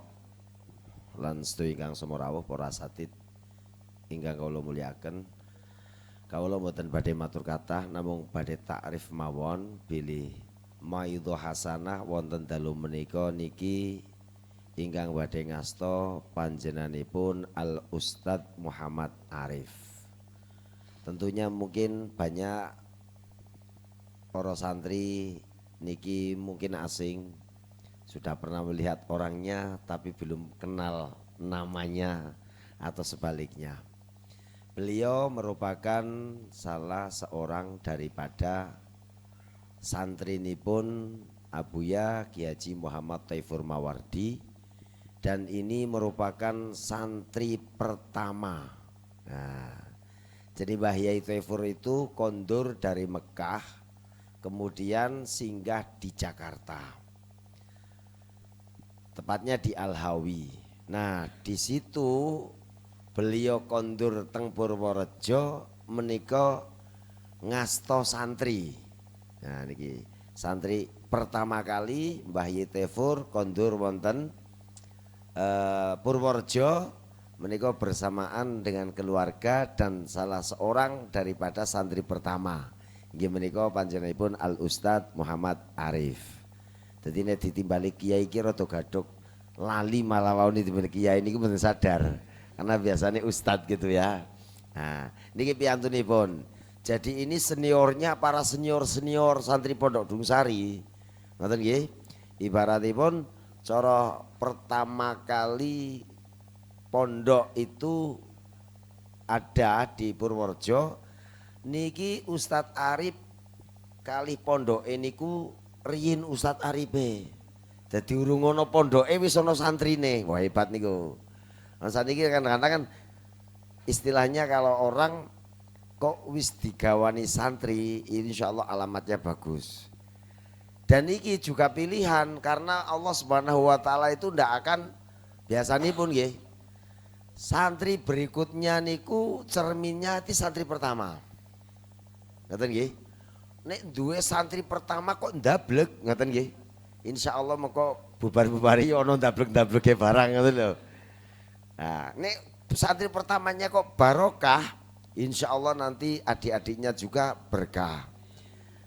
lan sedaya ingkang semorawuh para asatid ingkang kawula muliaken. Kawula mboten badhe matur kathah namung badhe takrif mawon bilih maidhah hasanah wonten dalu menika niki ingkang badhe ngasta panjenenganipun Al Ustad Muhammad Arif. Tentunya mungkin banyak para santri niki mungkin asing, sudah pernah melihat orangnya tapi belum kenal namanya atau sebaliknya. Beliau merupakan salah seorang daripada santrinipun Abuya Kiai Haji Muhammad Taifur Mawardi, dan ini merupakan santri pertama. Nah, jadi Mbah Yai Taifur itu kondur dari Mekah, kemudian singgah di Jakarta, tepatnya di Al-Hawi. Nah, di situ beliau kondur teng Purworejo menika ngasto santri. Nah niki santri pertama kali Mbah Yai Taifur kondur wonten Purworejo menika bersamaan dengan keluarga dan salah seorang daripada santri pertama inggih menika panjenenganipun Al Ustad Muhammad Arif. Dadi nek ditimbali kiai iki rada gadhok lali malah wau ditimbali kiai niku mboten sadar. Karena biasanya ustadz gitu ya. Nah, niki piyantunipun. Jadi ini seniornya para senior santri Pondok Dungsari. Ngoten nggih. Ibaratipun cara pertama kali pondok itu ada di Purworejo niki Ustadz Arif kalih pondoke niku riyin Ustadz Arife. Dadi urung ana pondoke wis ana santrine. Wah hebat niku. Nah, saat ini kadang-kadang kan istilahnya kalau orang kok wis digawani santri, insya Allah alamatnya bagus. Dan ini juga pilihan karena Allah Subhanahu Wa Taala itu ndak akan biasanya pun nggih. Santri berikutnya niku cerminnya itu santri pertama. Ngaten nggih. Nek duwe santri pertama kok ndablek, ngaten nggih. Insya Allah mengko bubar-bubari ono ndablek-ndableke barang ngoten lho. Nah, ini santri pertamanya kok barokah, insya Allah nanti adik-adiknya juga berkah.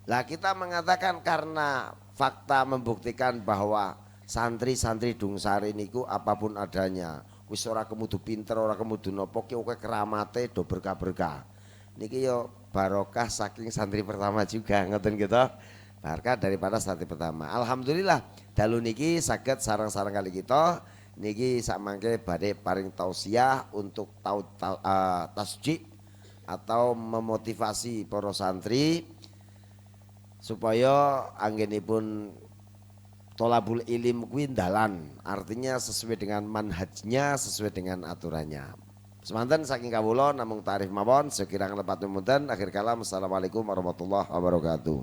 Lah kita mengatakan karena fakta membuktikan bahwa santri-santri Dungsari niku apapun adanya, wis ora kemudu pinter, ora kemudu nopo ki oke keramate do berkah-berkah. Niki yo barokah saking santri pertama juga ngoten gitu. Barokah daripada santri pertama. Alhamdulillah dalu niki saged sareng-sareng kali kita. Niki sak mangke badhe paring tausiah untuk tasjid atau memotivasi para santri supaya anggenipun tolabul ilim kuwi dalan, artinya sesuai dengan manhajnya, sesuai dengan aturannya. Semanten saking kawula namung tarif mawon, sekirang lepat mumuten. Akhir kalam, assalamualaikum warahmatullahi wabarakatuh.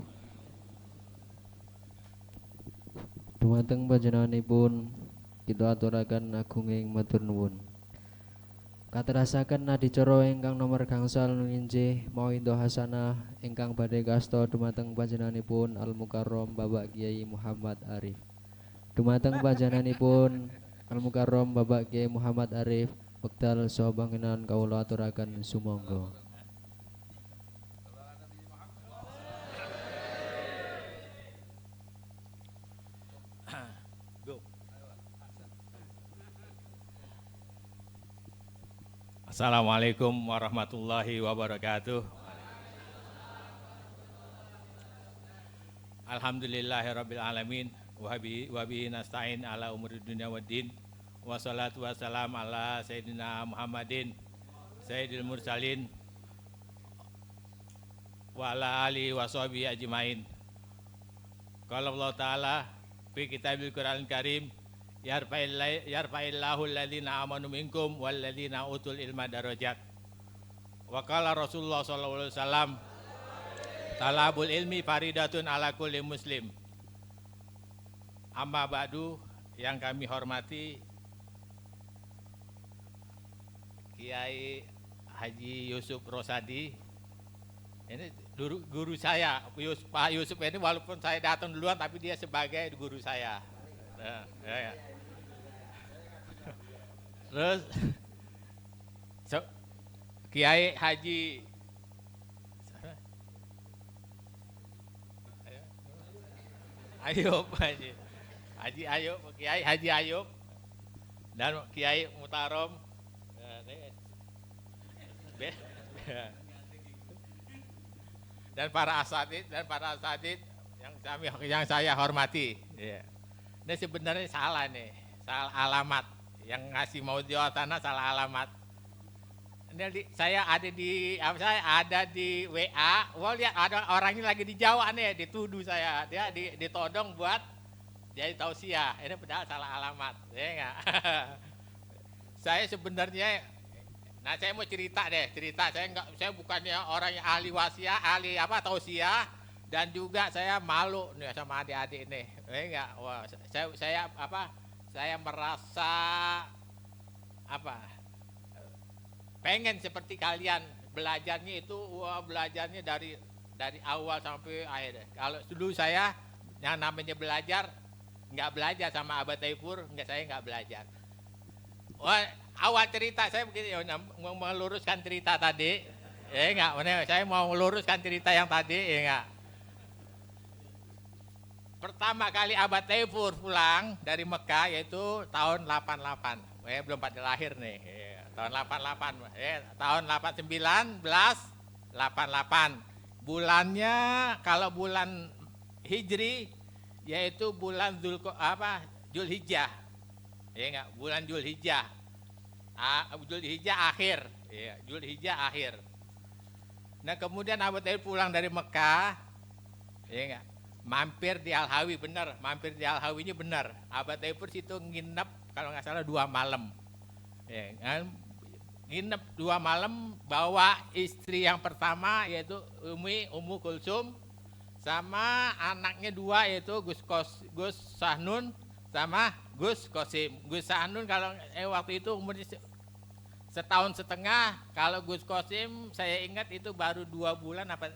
Dumateng panjenenganipun kita aturaken agunging matur nuwun. Katerasaken adicara ingkang nomor gangsal injih Mauidho Hasanah ingkang badhe kasta dumateng panjenenganipun Al Mukarrom Bapak Kiai Muhammad Arif. Dumateng panjenenganipun Al Mukarrom Bapak Kiai Muhammad Arif wekdal saha pangenan kawula aturaken sumangga. Assalamualaikum warahmatullahi wabarakatuh. Alhamdulillahirabbil alamin wa bihi nasta'in ala umuri dunya waddin. Wassalatu wassalam ala sayyidina Muhammadin sayyidil mursalin wa ala alihi washabihi ajmain. Qala Allah taala fi kitabil Qur'anil Karim, yarfa'illahu alladhina amanu minkum walladhina utul ilma darajat. Wa qala Rasulullah sallallahu alaihi wasallam, talabul ilmi faridatun ala kulli muslim. Amma ba'du, yang kami hormati Kiai Haji Yusuf Rosadi. Ini guru saya, Pak Yusuf ini walaupun saya datang duluan tapi dia sebagai guru saya. Ya. Terus Kiai Haji Ayub, Haji Ayub, Kiai Haji Ayub dan Kiai Mutarom dan para asatid yang saya hormati. Yeah. Ini sebenarnya salah nih, salah alamat. Yang ngasih mau jual tanah salah alamat. Ini saya ada di WA. Wah, lihat ada orangnya lagi di Jawa nih, dituduh saya. Dia ditodong buat jadi tausiah. Ini padahal salah alamat. Ya enggak? Saya sebenarnya, nah saya mau cerita. Saya bukannya orang yang ahli wasiah, ahli tausiah. Dan juga saya malu nih sama adik-adik nih, enggak. Wah, saya merasa pengen seperti kalian belajarnya itu, belajarnya dari awal sampai akhir. Kalau dulu saya yang namanya belajar nggak belajar sama Abah Taifur, saya nggak belajar. Wah, awal cerita saya begini, mau meluruskan cerita tadi, enggak. Saya mau meluruskan cerita yang tadi, enggak. Pertama kali Abah Taifur pulang dari Mekah yaitu tahun 88. Belum pada lahir nih. Tahun 88. Tahun 1988. Bulannya kalau bulan Hijri yaitu bulan Zulhijjah. Ya enggak, bulan Zulhijjah. Zulhijjah akhir. Ya, Zulhijjah akhir. Nah, kemudian Abah Taifur pulang dari Mekah. Ya enggak. Mampir di Al-Hawi, benar, mampir di Al-Hawinya benar. Abah Taifur situ nginep kalau nggak salah 2 malam. Ya, kan? Nginep 2 malam, bawa istri yang pertama yaitu Ummu Kulsum, sama anaknya 2 yaitu Gus Sahnun sama Gus Kosim. Gus Sahnun kalau waktu itu umurnya 1,5 tahun, kalau Gus Kosim saya ingat itu baru 2 bulan apa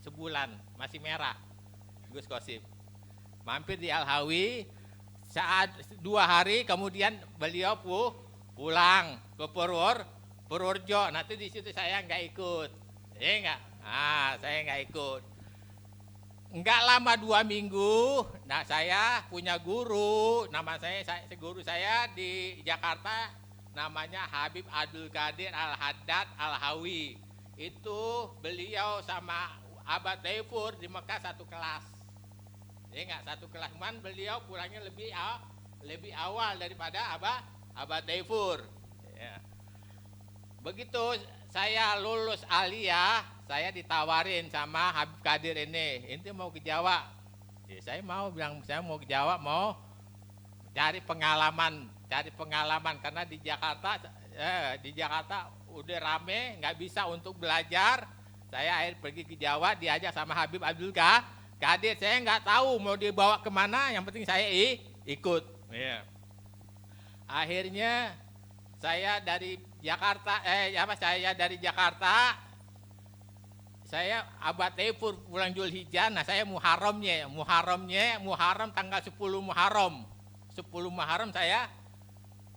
sebulan, masih merah. Gus Kosim mampir di Al-Hawi saat 2 hari, kemudian beliau pulang ke Purworejo. Nanti di situ saya nggak ikut, enggak. Saya nggak ikut. Nggak lama 2 minggu. Nah, saya punya guru, guru saya di Jakarta namanya Habib Abdul Qadir Al-Haddad Al-Hawi. Itu beliau sama Abah Taifur di Mekah satu kelas. Ya enggak, satu kelas, cuman beliau pulangnya lebih awal daripada Abah Taifur. Ya. Begitu saya lulus aliyah, saya ditawarin sama Habib Qadir ini mau ke Jawa. Ya, saya mau bilang saya mau ke Jawa, mau cari pengalaman karena di Jakarta udah rame, nggak bisa untuk belajar. Saya akhirnya pergi ke Jawa, diajak sama Habib Abdul Qadir. Saya nggak tahu mau dibawa kemana, yang penting saya ikut. Ya. Akhirnya saya dari Jakarta, saya abad Taifur bulan Zulhijjah. Nah saya Muharram tanggal 10 Muharram saya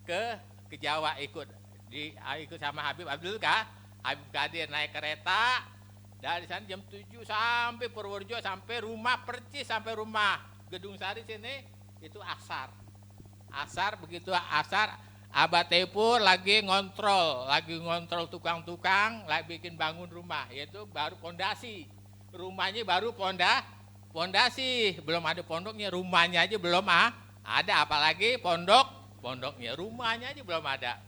ke Jawa ikut sama Habib Abdul Qadir, naik kereta dari sana jam 7 sampai Purworejo, sampai rumah percis, sampai rumah Gedung Sari sini itu asar. Begitu asar Abah Taifur lagi ngontrol tukang-tukang, lagi bikin bangun rumah, yaitu baru pondasi. Rumahnya baru pondasi, belum ada pondoknya, rumahnya aja belum ada, apalagi pondoknya, rumahnya aja belum ada.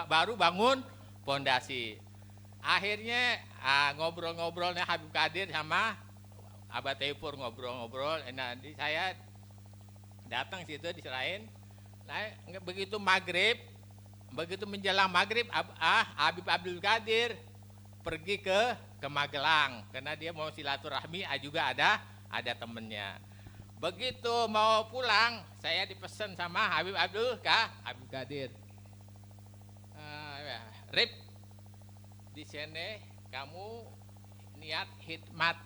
Baru bangun pondasi. Akhirnya ngobrol-ngobrolnya Habib Qadir sama Abah Taifur ngobrol-ngobrol. Nanti saya datang situ diserahin. Nah, begitu menjelang maghrib, Habib Abdul Qadir pergi ke Magelang karena dia mau silaturahmi, juga ada temennya. Begitu mau pulang, saya dipesan sama Habib Abdul Qadir. Rip, di sini kamu niat khidmat,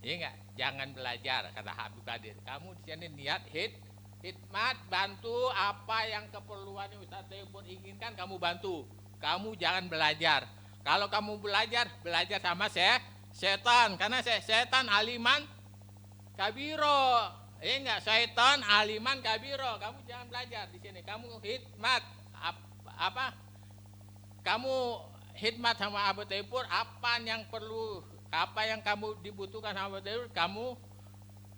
ya enggak? Jangan belajar, kata Habib Qadir. Kamu di sini niat khidmat, bantu apa yang keperluan Ustaz Taifur inginkan, kamu bantu. Kamu jangan belajar. Kalau kamu belajar sama setan, karena setan aliman kabiro. Enggak, setan aliman kabiro. Kamu jangan belajar di sini. Kamu khidmat kamu khidmat sama Abah Taifur, apa yang perlu, apa yang kamu dibutuhkan sama Abah Taifur, kamu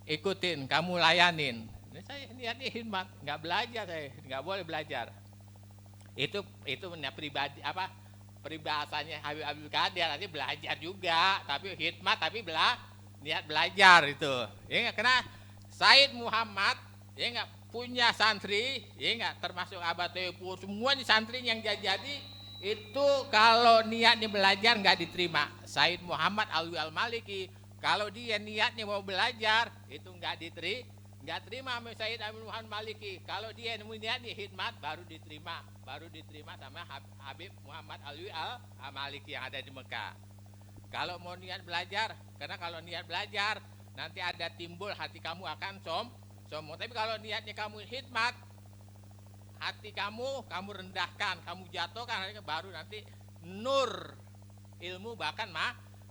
ikutin, kamu layanin. Saya niatnya khidmat, nggak belajar, saya nggak boleh belajar. Itu pribadi peribahasanya Habib Abdul Qadir, nanti belajar juga, tapi khidmat, tapi niat belajar itu. Ya nggak, karena Said Muhammad ya nggak punya santri, ya nggak, termasuk Abah Taifur, semua di santri yang jadi itu kalau niatnya belajar nggak diterima. Said Muhammad Alwi Al-Maliki kalau dia niatnya mau belajar itu nggak terima sama Said Muhammad Maliki. Kalau dia niatnya khidmat baru diterima sama Habib Muhammad Alwi Al-Maliki yang ada di Mekah. Kalau mau niat belajar, karena kalau niat belajar nanti ada timbul hati kamu akan sombong. Tapi kalau niatnya kamu khidmat, hati kamu rendahkan, kamu jatuhkan, baru nanti nur ilmu bahkan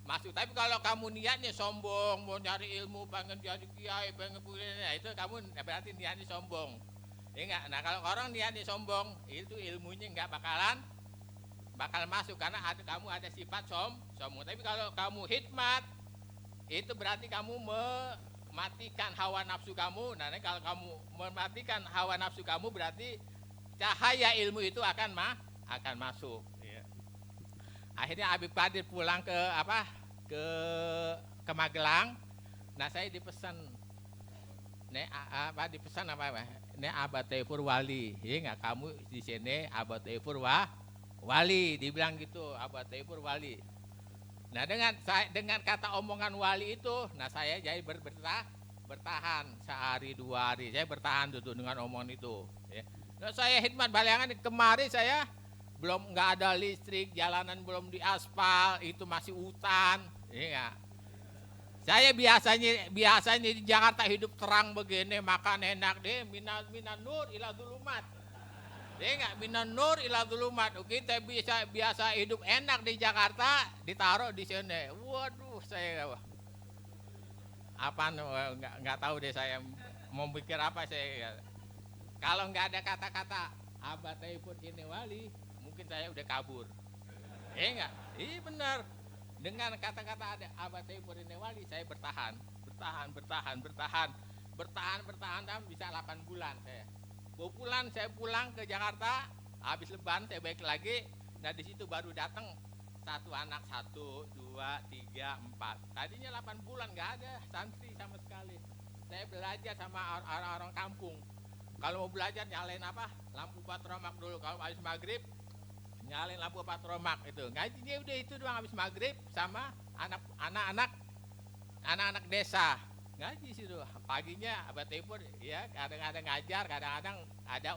masuk. Tapi kalau kamu niatnya sombong, mau nyari ilmu, pengen jadi kiai, pengen punya, itu kamu berarti niatnya sombong. Ya enggak? Nah kalau orang niatnya sombong, itu ilmunya enggak bakal masuk, karena kamu ada sifat sombong. Tapi kalau kamu khidmat, itu berarti kamu mematikan hawa nafsu kamu. Nah kalau kamu mematikan hawa nafsu kamu, berarti cahaya ilmu itu akan masuk. Ya. Akhirnya Habib Qadir pulang ke Magelang. Nah saya dipesan Abah Taifur wali. Ya enggak, kamu di sini Abah Taifur wali, dibilang gitu, Abah Taifur wali. Nah dengan kata omongan wali itu, nah saya jadi bertahan sehari 2 hari, saya bertahan tuh dengan omongan itu. Ya. Nah, saya khidmat bayangan kemarin saya nggak ada listrik, jalanan belum diaspal, itu masih hutan. Ya. Saya biasanya di Jakarta hidup terang begini, makan enak deh, minan nur ila dzulumat. Dia enggak minan nur ila dzulumat. Kita biasa hidup enak di Jakarta, ditaruh di sini. Waduh, saya nggak tahu deh saya mau pikir apa saya. Kalau nggak ada kata-kata Abah Taifur ini wali, mungkin saya udah kabur. Enggak? Iya benar. Dengan kata-kata ada Abah Taifur ini wali, saya bertahan bisa 8 bulan saya. Saya pulang ke Jakarta, habis lebaran saya balik lagi. Nah di situ baru datang satu anak 1, 2, 3, 4. Tadinya 8 bulan nggak ada santri sama sekali. Saya belajar sama orang-orang kampung. Kalau mau belajar nyalain apa? Lampu patromak dulu. Kalau habis maghrib nyalain lampu patromak itu. Ngajinya udah itu doang habis maghrib sama anak-anak desa. Ngaji sih tuh. Paginya abah telepon ya kadang-kadang ngajar, kadang-kadang ada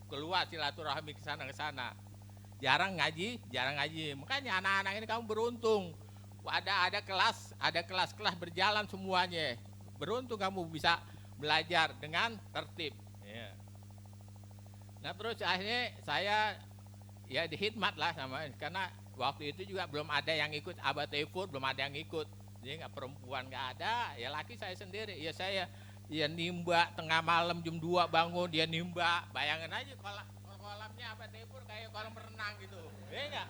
keluar silaturahmi ke sana. Jarang ngaji. Makanya anak-anak ini kamu beruntung. Ada kelas-kelas berjalan semuanya. Beruntung kamu bisa belajar dengan tertib. Ya. Nah terus akhirnya saya ya dihikmat lah sama, karena waktu itu juga belum ada yang ikut abah telepon, belum ada yang ikut. Jadi nggak, perempuan nggak ada, ya laki saya sendiri. Ya saya ya nimba tengah malam jam 2 bangun dia nimba. Bayangin aja kolamnya abah telepon kayak kolam renang gitu. Ya enggak?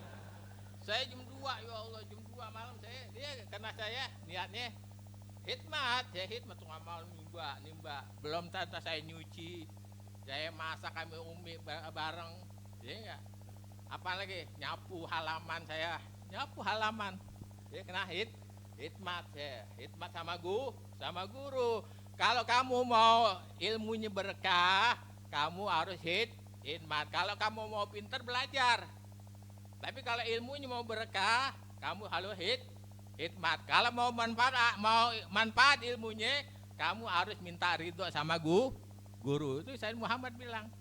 Saya jam 2, ya Allah jam 2 malam karena saya niatnya hikmat tengah malam nimba. Belum tata saya nyuci, saya masak kami umi bareng. Ya enggak? Apalagi nyapu halaman saya, ya kena hikmat sama guru. Kalau kamu mau ilmunya berkah, kamu harus hikmat. Kalau kamu mau pintar belajar. Tapi kalau ilmunya mau berkah, kamu harus hikmat. Kalau mau manfaat ilmunya, kamu harus minta ridho sama guru. Itu Sayyid Muhammad bilang,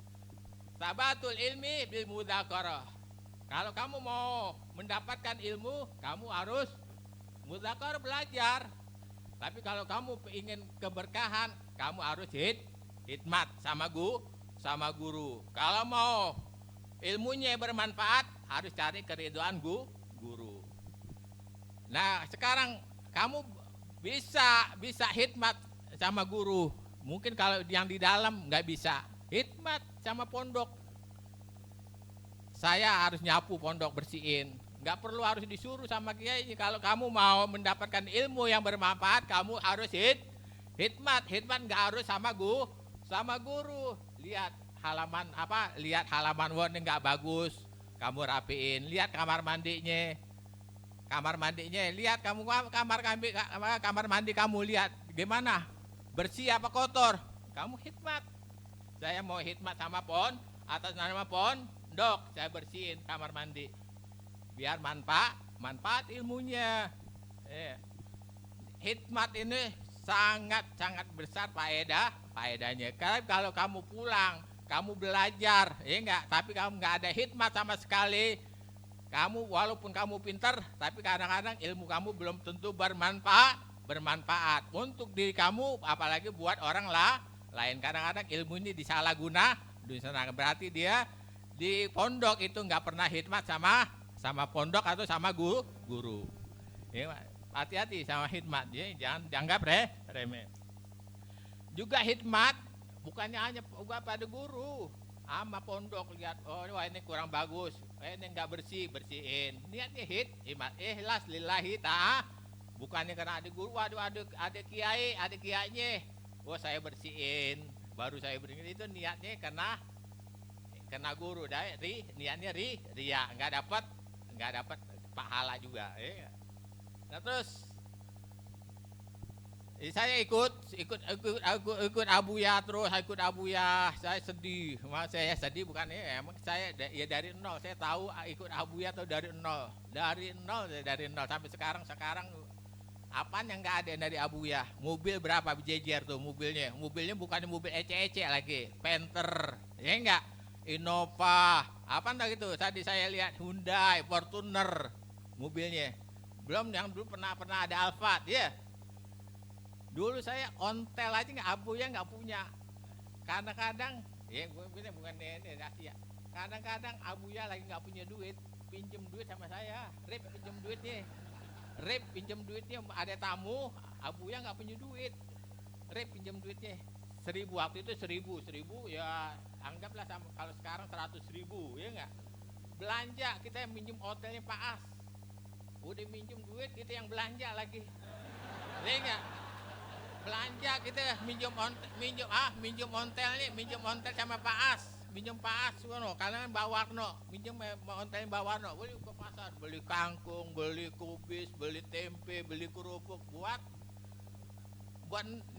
tabatul ilmi bil mudzakarah. Kalau kamu mau mendapatkan ilmu, kamu harus mudzakar, belajar. Tapi kalau kamu ingin keberkahan, kamu harus hikmat sama guru. Kalau mau ilmunya bermanfaat, harus cari keridhaan guru. Nah, sekarang kamu bisa hikmat sama guru. Mungkin kalau yang di dalam nggak bisa hikmat sama pondok. Saya harus nyapu pondok, bersihin. Nggak perlu harus disuruh sama kiai. Kalau kamu mau mendapatkan ilmu yang bermanfaat, kamu harus hikmat. Hikmat nggak harus sama guru. Lihat halaman warna nggak bagus, kamu rapiin. Lihat kamar mandinya. Lihat kamu kamar mandi kamu, lihat gimana, bersih apa kotor. Kamu hikmat. Saya mau hikmat sama atas nama pondok, saya bersihin kamar mandi biar manfaat ilmunya. Hikmat ini sangat besar faedahnya. Kalau kamu pulang, kamu belajar, ya enggak, tapi kamu enggak ada hikmat sama sekali, kamu walaupun kamu pintar, tapi kadang-kadang ilmu kamu belum tentu bermanfaat untuk diri kamu, apalagi buat orang lain. Kadang-kadang ilmu ini disalahgunakan, berarti dia di pondok itu nggak pernah hikmat sama pondok atau sama guru. Ya, hati-hati sama hikmat, ya, jangan dianggap remeh. Juga hikmat bukannya hanya pada guru, sama pondok. Lihat, oh ini kurang bagus, ini nggak bersihin. Niatnya hikmat, ikhlas lillahi ta'ala, bukannya karena ada guru, ada kiai, ada kiainya. Oh saya bersihin, baru saya bersihin, itu niatnya kena guru, niatnya ria, nggak dapat pahala juga. Nah terus saya ikut Abuya terus, saya sedih. Saya sedih bukan emang saya ya dari nol. Saya tahu ikut Abuya atau dari nol sampai sekarang apaan yang nggak ada dari Abuya. Mobil berapa berjejer tuh mobilnya bukan mobil ece-ece lagi, Panther, ya enggak, Innova, apa entah gitu. Tadi saya lihat Hyundai, Fortuner mobilnya. Belum yang dulu pernah ada Alphard, ya. Dulu saya ontel aja Abuya nggak punya. Kadang-kadang, ya bukan ini rahasia. Kadang-kadang Abuya lagi nggak punya duit, pinjem duit sama saya. Rip pinjem duitnya, ada tamu, Abuya nggak punya duit. Rip pinjem duitnya 1.000, waktu itu 1.000 ya anggaplah sama kalau sekarang 100.000, ya nggak. Belanja kita yang minjem hotelnya Pak As, udah minjem duit kita yang belanja lagi, ya nggak. Belanja kita minjem hotel sama Pak As, minjem pas ngono, kalian Mbak Warno, minjem mau ontain Mbak Warno, beli ke pasar, beli kangkung, beli kubis, beli tempe, beli kerupuk buat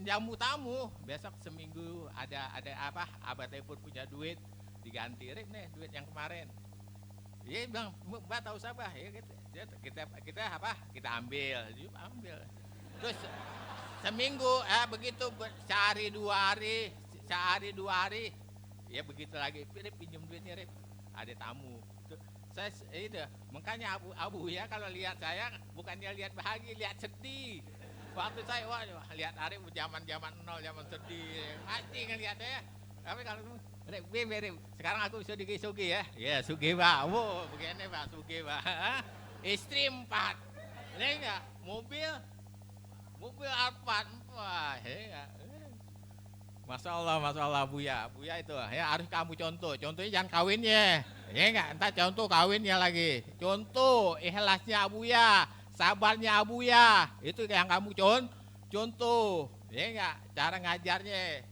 jamu tamu. Besok seminggu ada apa? Abah Tepur punya duit, diganti Rip nih duit yang kemarin. Iya bilang, Mbak tahu siapa? Ya kita apa? Kita ambil. Terus seminggu begitu sehari dua hari ya begitu lagi. Rip pinjam duitnya Rip. Ada tamu. Saya itu makanya abu ya kalau lihat saya bukannya lihat bahagia, lihat sedih. Waktu saya wah lihat Arif zaman nol, zaman sedih. Pasti ngelihat saya. Tapi kalau Rip, sekarang aku sudah sugi ya. Ya sugi Pak. Wow, begini Pak, sugi Pak. Istri 4. Ini enggak mobil Alphard 4. Ya. Masya Allah Buya itu ya harus kamu contohnya jangan kawinnya ya enggak, entar contoh kawinnya lagi, contoh ikhlasnya Buya, sabarnya Buya, itu yang kamu contoh ya enggak, cara ngajarnya.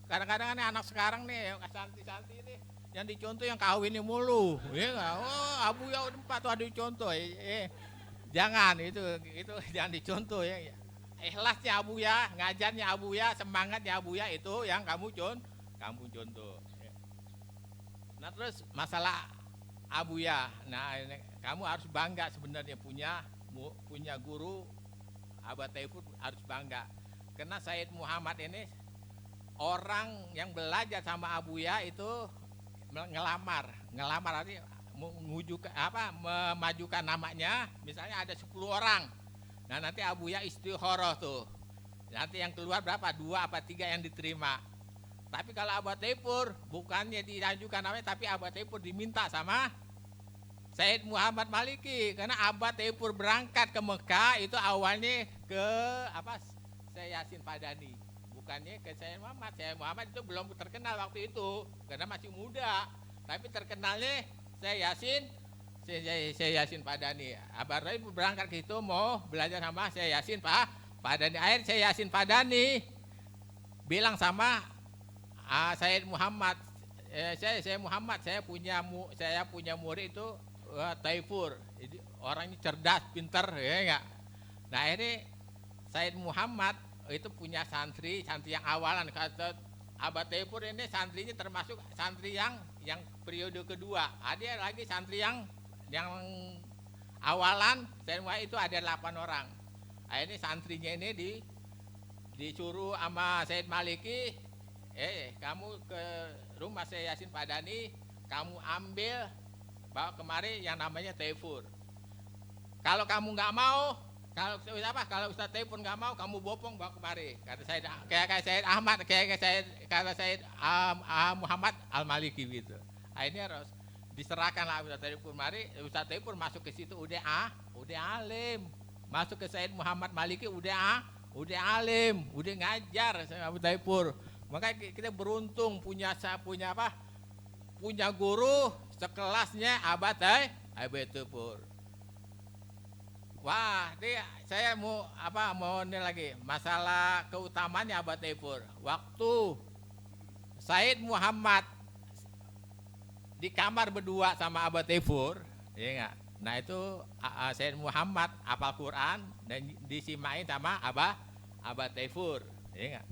Kadang-kadang nih anak sekarang nih yang santi ini yang dicontoh yang kawinnya mulu ya enggak, oh Abuya udah 4 tuh ada contoh jangan itu jangan dicontoh ya. Ikhlasnya Abuya, ngajarnya Abuya, semangatnya Abuya itu yang kamu contoh. Nah terus masalah Abuya, nah ini, kamu harus bangga sebenarnya punya guru Abah Tepur harus bangga. Karena Said Muhammad ini orang yang belajar sama Abuya itu ngelamar artinya memajukan namanya, misalnya ada 10 orang. Nah nanti Abuya istikharah tuh. Nanti yang keluar berapa? 2 apa 3 yang diterima. Tapi kalau Abah Tepur bukannya diajukan namanya, tapi Abah Tepur diminta sama Said Muhammad Maliki. Karena Abah Tepur berangkat ke Mekah itu awalnya ke Syekh Yasin Padani. Bukannya ke Syekh Muhammad. Syekh Muhammad itu belum terkenal waktu itu karena masih muda. Tapi terkenalnya Syekh Yasin Padani. Abah Tepur berangkat ke situ mau belajar sama Syekh Yasin Padani. Akhirnya Syekh Yasin Padani bilang sama Said Muhammad, saya Muhammad, saya punya murid itu Taifur. Jadi orangnya cerdas, pintar ya enggak. Nah ini Said Muhammad itu punya santri yang awalan. Kata Abah Taifur ini santrinya termasuk santri yang periode kedua. Ada lagi santri yang awalan, saya itu ada 8 orang. Nah, ini santrinya ini disuruh sama Said Maliki, kamu ke rumah Syekh Yasin Padani, kamu ambil bawa kemari yang namanya Taifur. Kalau kamu nggak mau, kalau Ustaz Taifur nggak mau, kamu bopong bawa kemari. Kata Said, kayak Said Ahmad, kata Said Muhammad Al Maliki gitu. Akhirnya harus diserahkan lah Ustaz Taifur mari. Ustaz Taifur masuk ke situ udah alim. Masuk ke Said Muhammad Maliki udah alim, udah ngajar sama Abu Taifur. Makanya kita beruntung punya guru sekelasnya Abah Tepur. Wah, saya mau ini lagi masalah keutamaannya Abah Tepur. Waktu Said Muhammad di kamar berdua sama Abah Tepur, ya enggak? Nah itu Said Muhammad hafal Quran dan disimain sama Abah Tepur, ya enggak?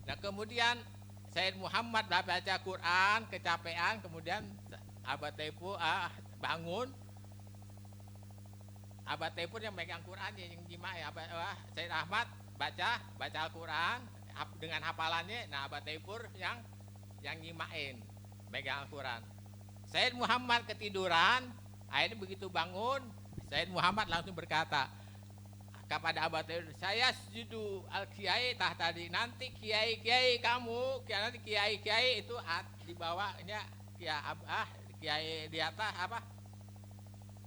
Nah kemudian Said Muhammad baca Quran, kecapean, kemudian Abah Tepur bangun. Abah Tepur yang megang Quran yang nyimak Said Ahmad baca Al-Quran dengan hafalannya. Nah Abah Tepur yang nyimain megang Al-Quran. Said Muhammad ketiduran, akhirnya begitu bangun, Said Muhammad langsung berkata kepada Abah Tepur, saya sujudu al-kiai tadi, nanti kiai kamu, nanti kiai itu di bawahnya kiai di atas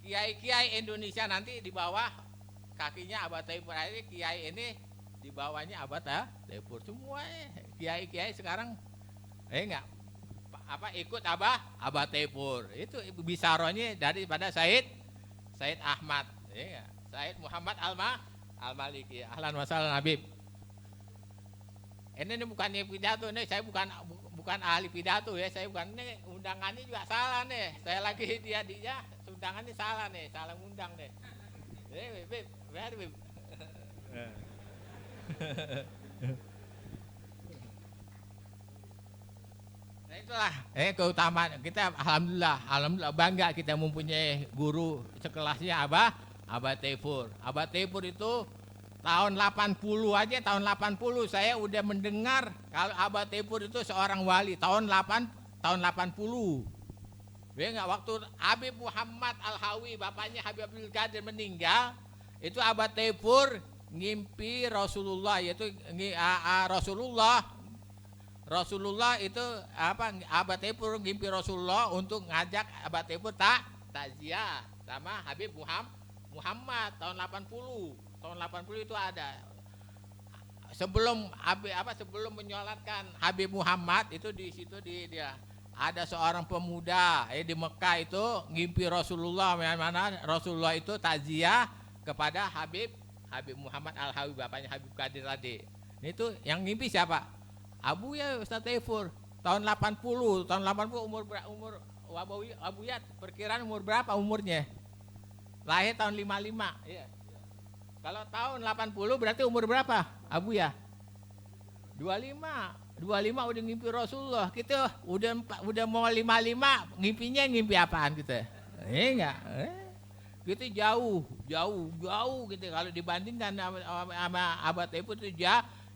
kiai Indonesia nanti di bawah kakinya Abah Tepur. Akhirnya kiai ini di bawahnya Abah Tepur semua. Kiai sekarang enggak ikut Abah Tepur. Itu bisaronya daripada Said Ahmad, ya. Said Muhammad Al-Maliki. Ahlan wa sahlan Habib. Ini bukannya pidato, ini saya bukan bukan ahli pidato ya, saya bukan, ini undangannya juga salah nih. Saya lagi dia undangannya salah nih, salah undang nih. Bib, Bib. Nah itulah keutamaan kita. Alhamdulillah bangga kita mempunyai guru sekelasnya Abah Tefur. Abah Tefur itu tahun 80 aja, tahun 80 saya udah mendengar kalau Abah Tefur itu seorang wali tahun 80. Ya enggak, waktu Habib Muhammad Al-Hawi, bapaknya Habib Abdul Qadir meninggal, itu Abah Tefur ngimpi Rasulullah, yaitu Rasulullah itu Abah Tefur ngimpi Rasulullah untuk ngajak Abah Tefur takziah sama Habib Muhammad tahun 80. Tahun 80 itu ada. Sebelum sebelum menyolatkan Habib Muhammad itu di situ dia ada seorang pemuda di Mekah itu ngimpi Rasulullah, mana Rasulullah itu takziah kepada Habib Muhammad Al-Hawi, bapaknya Habib Qadir tadi. Itu yang ngimpi siapa? Abuya Ustaz Tefur. Tahun 80 umur Abuya perkiraan umur berapa umurnya? Lahir tahun 55. Iya. Kalau tahun 80 berarti umur berapa? Abuya? 25 udah ngimpi Rasulullah. Kita udah mau 55, ngimpi apaan kita? Enggak. Kita jauh gitu. Kalau dibandingkan sama Abah Tefur itu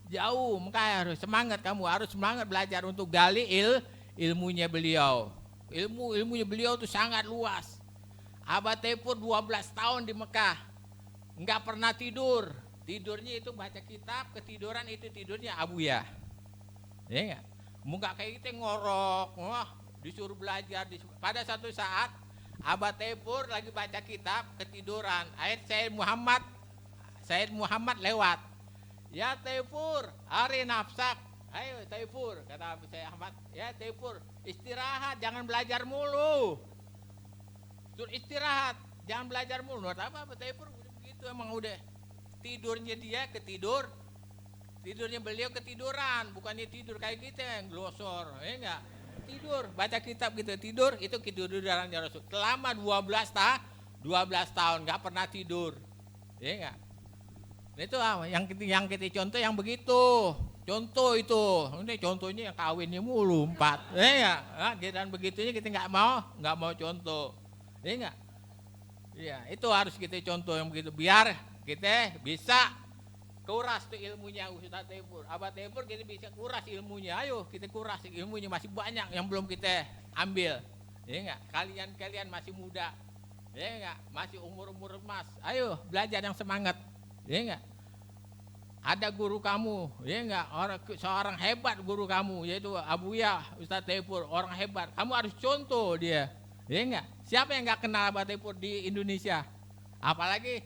jauh. Makanya harus semangat, kamu harus semangat belajar untuk gali ilmunya beliau. Ilmunya beliau itu sangat luas. Abah Tefur 12 tahun di Mekah, enggak pernah tidur. Tidurnya itu baca kitab, ketiduran itu tidurnya Abuya. Ya enggak? Enggak kayak kita ngorok, disuruh belajar. Pada satu saat Abah Tefur lagi baca kitab, ketiduran. Sayyid Muhammad lewat. Ya Tefur, hari nafsak. Ayo Tefur, kata Sayyid Ahmad. Ya Tefur, istirahat, jangan belajar mulu. Suruh istirahat, jangan belajar mulu. Apa Tefur begitu, emang udah tidurnya dia tidurnya beliau ketiduran, bukannya tidur kayak kita yang glosor, ya enggak. Tidur, baca kitab gitu, tidur itu ketiduran Rasul. Selama 12 tahun enggak pernah tidur. Ya enggak. Itu yang kita contoh yang begitu. Contoh itu. Ini contohnya yang kawinnya mulu 4. Ya enggak. Dan begitunya kita enggak mau contoh. Ya enggak. Iya, itu harus kita contoh yang begitu biar kita bisa kuras tuh ilmunya Ustaz Tefur. Abah Tefur kita bisa kuras ilmunya. Ayo kita kuras ilmunya, masih banyak yang belum kita ambil. Ya enggak? Kalian masih muda. Ya enggak? Masih umur emas. Ayo belajar yang semangat. Ya enggak? Ada guru kamu, ya enggak? Seorang hebat guru kamu, yaitu Abuya Ustaz Tefur, orang hebat. Kamu harus contoh dia. Ya enggak? Siapa yang enggak kenal Abah Tefur di Indonesia? Apalagi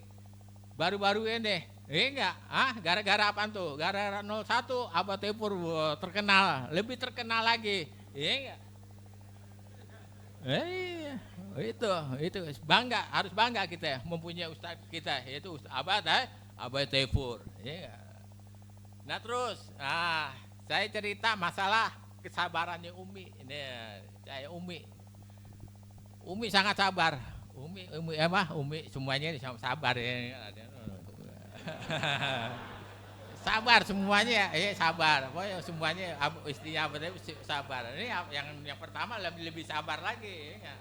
baru-baru ini. Ya enggak? Gara-gara apaan tuh? Gara-gara 01 Abah Tefur terkenal, lebih terkenal lagi. Ya enggak? Itu bangga, harus bangga kita mempunyai ustaz kita, yaitu Abah Tefur. Ya enggak? Nah terus, saya cerita masalah kesabarannya Umi. Ini saya Umi sangat sabar. Umi semuanya sabar ya. Sabar semuanya, sabar. Pokoknya semuanya istrinya sabar. Ini yang pertama lebih sabar lagi, ya.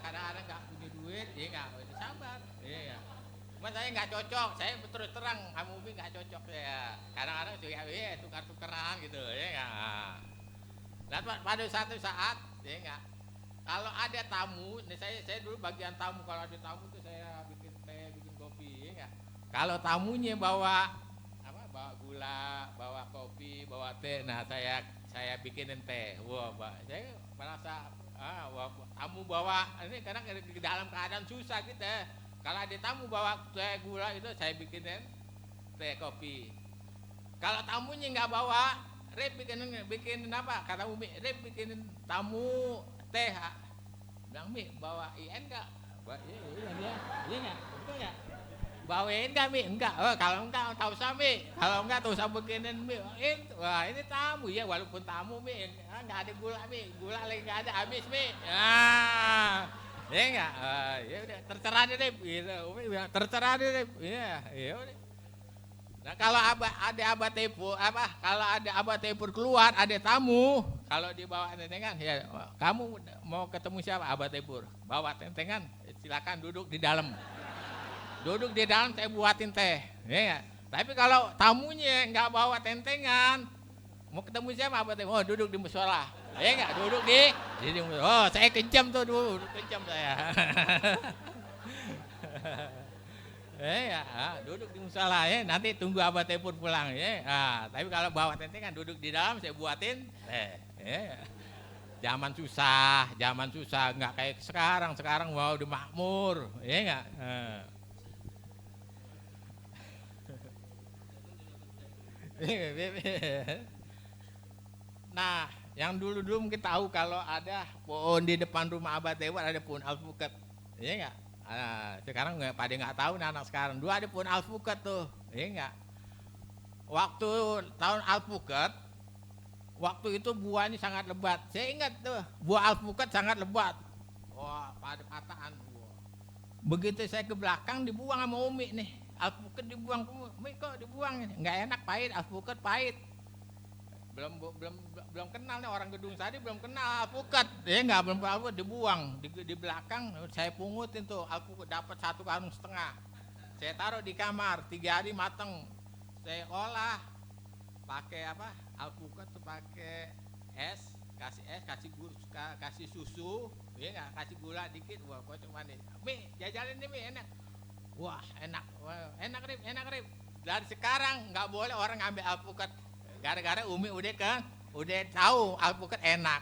Kadang-kadang nggak punya duit, ya nggak sabar. Ya. Cuma saya nggak cocok, saya terus terang sama Umi nggak cocok ya. Kadang-kadang tukar-tukeran gitu, ya nggak. Nah pada satu saat, ya nggak. Kalau ada tamu, nih saya dulu bagian tamu. Kalau ada tamu tuh saya bikin teh, bikin kopi, ya nggak. Kalau tamunya bawa gula, bawa kopi, bawa teh, nah saya bikinin teh. Wah, saya merasa tamu bawa ini kadang di dalam keadaan susah gitu. Kalau ada tamu bawa teh gula itu saya bikinin teh kopi. Kalau tamunya nggak bawa, Rep bikinin apa? Kata Umi, Rep bikinin tamu teh. Bilang Mi bawa IN nggak? Iya nggak, betul nggak? bawain nggak Mi? Enggak. Oh, kalau enggak tahu usah Mi. Kalau enggak tahu usah beginin Mi. Wah ini tamu ya, walaupun tamu Mi, nggak ada gula Mi. Gula lagi nggak ada, habis Mi. Nah, ya enggak. Ya udah terserah deh gitu. Umi bilang terserah deh. Iya, ya udah. Nah kalau ada abah tepur kalau ada abah tepur keluar ada tamu, kalau dibawa tentengan ya kamu mau ketemu siapa abah tepur bawa tentengan silakan duduk di dalam saya buatin teh ya. Tapi kalau tamunya nggak bawa tentengan mau ketemu siapa abah tepur duduk di musola ya nggak duduk di musola. Saya kejam tuh dulu kejam saya. Duduk di musola ya, nanti tunggu abah tepur pulang ya. Tapi kalau bawa tentengan duduk di dalam saya buatin ya. Zaman susah nggak kayak sekarang wow udah makmur ya nggak. Nah yang dulu mungkin tahu kalau ada pohon di depan rumah abah tepur ada pohon alpukat ya nggak. Sekarang pada nggak tahu anak sekarang. Dulu ada pohon alpukat tuh, ya enggak. Waktu tahun alpukat, waktu itu buahnya sangat lebat. Saya ingat tuh, buah alpukat sangat lebat. Wah, pada pataan. Begitu saya ke belakang dibuang sama Umi nih. Alpukat dibuang, Umi kok dibuang? Nggak enak, pahit. Alpukat pahit. Belum kenal nih orang gedung tadi belum kenal alpukat ya nggak belum tahu dibuang di belakang saya pungutin tuh alpukat dapat 1,5 karung. Saya taruh di kamar 3 hari mateng saya olah pakai alpukat tuh pakai kasih susu ya nggak kasih gula dikit wah kok cuma nih Mi jajalin nih Mi enak enak Rip dari sekarang nggak boleh orang ngambil alpukat gara-gara Umi udah tahu alpukat enak.